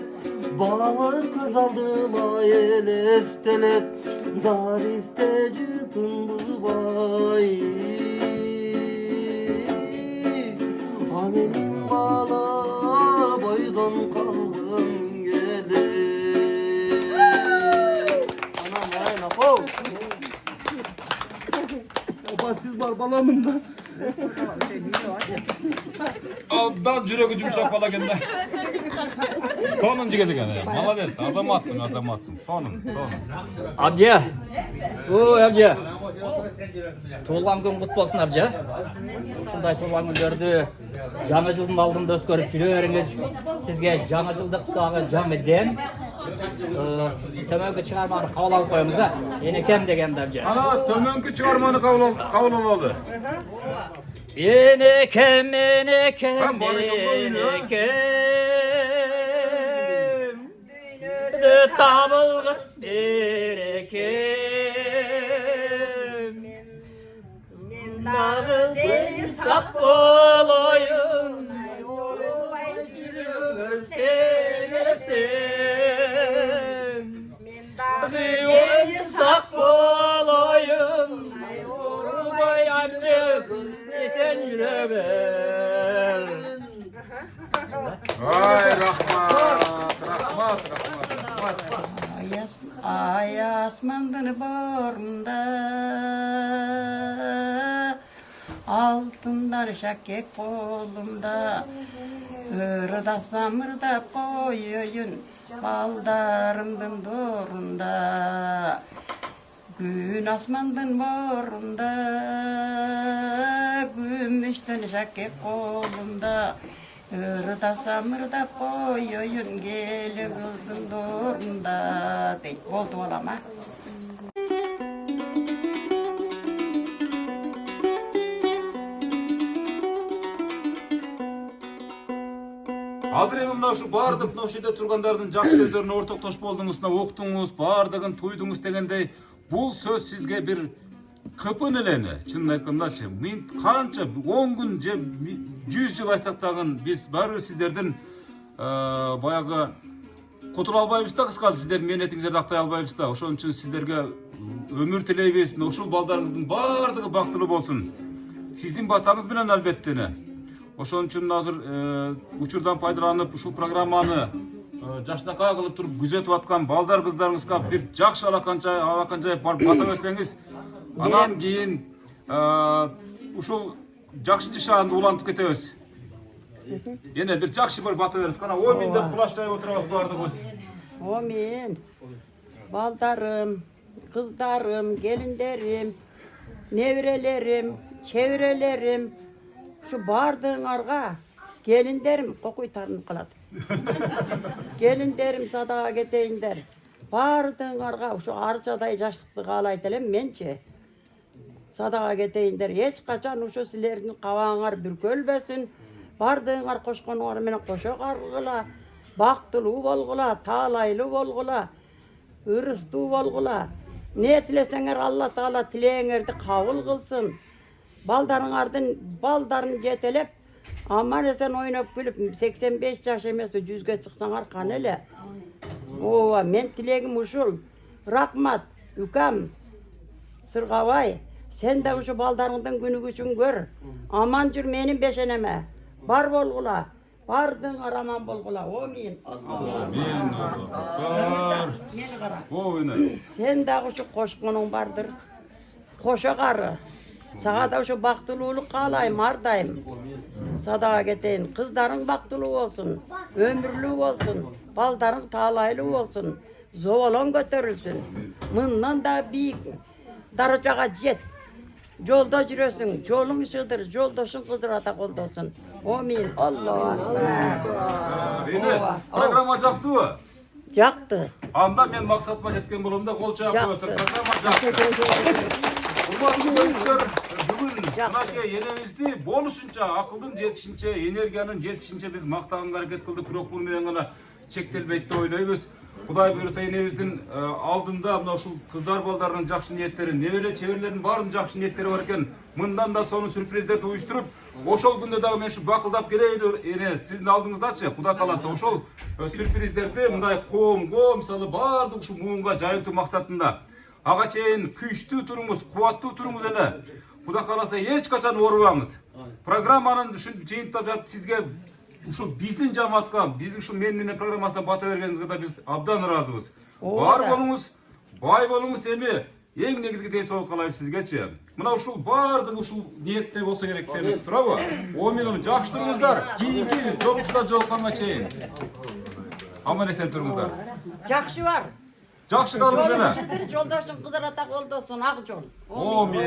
balalık göz aldıma elestelet dariste cıtın bulbay Hamenin bala boydan kaldım gelet Anam ayna ho Baba siz var balamın da Aldan жүрегі жұмшақ бала екен да. Сонun жігіті екен. Молодец, азаматсың. Сонun. Абжа. Абжа. Туылған күн құт болсын, Абжа. Ушундай туылған күндөрдү жаңы жылдын алдында өткөрүп жүрөрүңүз. Сизге жаңы жылдык дагы жаңы дем. Төмөнкү чыгарманы кабыл алып коебуз, энекем дегенде, Абжа. Ана төмөнкү чыгарманы кабыл алды. Enеkem tabılgıs berekem dağı deli sap olayım sevesem deli sap olayım vay amcasın sen yüreğim Vay rahmat. Ay asmandın borunda altından şakek kolumda ırda samırda koyuyun baldarımdın doğrunda gün asmandın borunda gümüştün şakek kolumda ırda samırda koyuyun gelin kızdın doğrunda deyip oldu olama. Азыр эми мына ушу баардык мына ушул жерде тургандардын жакшы сөздөрүнө ортоктош болдуңуз, уктуңуз, баардыгын туйдуңуз дегендей, бул сөз сизге бир кыпын элени, чынын айткандачы, мен канча 10 күн же 100 жыл айтсак дагы биз баары сиздердин баягы котура албайбыз да, кыскасы сиздердин мээнетиңиздерди актай албайбыз да. Ошон үчүн сиздерге өмүр тилейбиз. Ушул балдарыңыздын баардыгы бактылуу болсун. Сиздин батаңыз менен албетте. Ошон үчүн азыр учурдан пайдаланып ушул программаны жакшынакай кылып туруп күзөтүп аткан балдар кыздарыңызга бир жакшы алаканчай бата берсеңиз, анан кийин ушул жакшы жашаанды улантып кетебиз. Эне бир жакшы бир бата бериңиз. Кана омин деп кулаш жайып отурабыз баардыгыбыз. Омин. Балдарым, кыздарым, келиндерим, неберелерим, чеберелерим, şu bardığınlarga gelinderim kokuy tarınıp kaladı. Gelinderim sadağa geteyinler. Bardığınlarga şu arçaday yaşlıklı kalaydelem mençe. Sadağa geteyinler. Hiç kaçan şu silerin kavağınlar bir gölbesin. Bardığınlar koşkonlar mene koşa kargıla. Baktılı bolgula, talaylı bolgula. Ürüstü bolgula. Ne tilesengler Allah Teala tileğinlerdi kavul kılsın. Baldarın jetelep, aman esen oynap gülüp 85 yaş emesi 100'ge çıksanar kanele. Ova, men tilegim uşul. Rahmat, ükam, sırgavay. Sen de uşu baldarыңдың günü güçün gör. Aman jür menin beşeneme. Bar bolgula. Bardığın araman bolgula. Amin. Amin. O öyle. Sen de uşu koşkunun bardır. Koşa karı. Sağa da şu baktılılık kalayım, ardayım. Sadağa geteyin, kızların baktılığı olsun, ömürlük olsun, baldarın talaylığı olsun, zovalon götürülsün. Bundan da büyük darajaga jet. Yolda жүрөсүң, жолуң ışıdır, yoldaşın kızdır atak oldosun. Amin. Allah. Beni programa jaktı mı? Jaktı. Anda men maksatıma jetken bolom da kol çayap koyasın. Programa jaktı. Урматтуу көрүүчүлөр, бүгүн мынакей энебизди болушунча акылдын жетишинче, энергиянын жетишинче биз мактаганга аракет кылдык, бирок бул менен гана чектелбейт деп ойлойбуз. Кудай буйруса энебиздин алдында мына ушул кыздар балдарынын жакшы ниеттери, небере чеберлердин баарынын жакшы ниеттери бар экен. Мындан да сонун сюрприздерди уюштуруп, ошол күндө дагы мен ушу бакылдап келейин эне сиздин алдыңыздачы, Кудай кааласа ошол сюрприздерди мындай коомго, мисалы баардык ушу муунга жайылтуу максатында ага чейин күчтүү туруңуз, кубаттуу туруңуз эне. Кудай кааласа эч качан оорубаңыз. Программанын ушун жыйынтап жатып сизге ушул биздин жамаатка, биздин ушул менин программасына бата бергениңизге да биз абдан ыраазыбыз. Бар болуңуз, бай болуңуз, эми эң негизги ден-соолук каалайбыз сизгечи. Мына ушул баардыгы ушул ниетте болсо керек деп турабы? Омин жакшы туруңуздар. Кийинки жолугушууда жолукканга чейин. Аман эсен туруңуздар. Жакшы бар. Жакшы калыңыз эне. Жолдошуң кыздар атак олдосун, ак жол. Amin.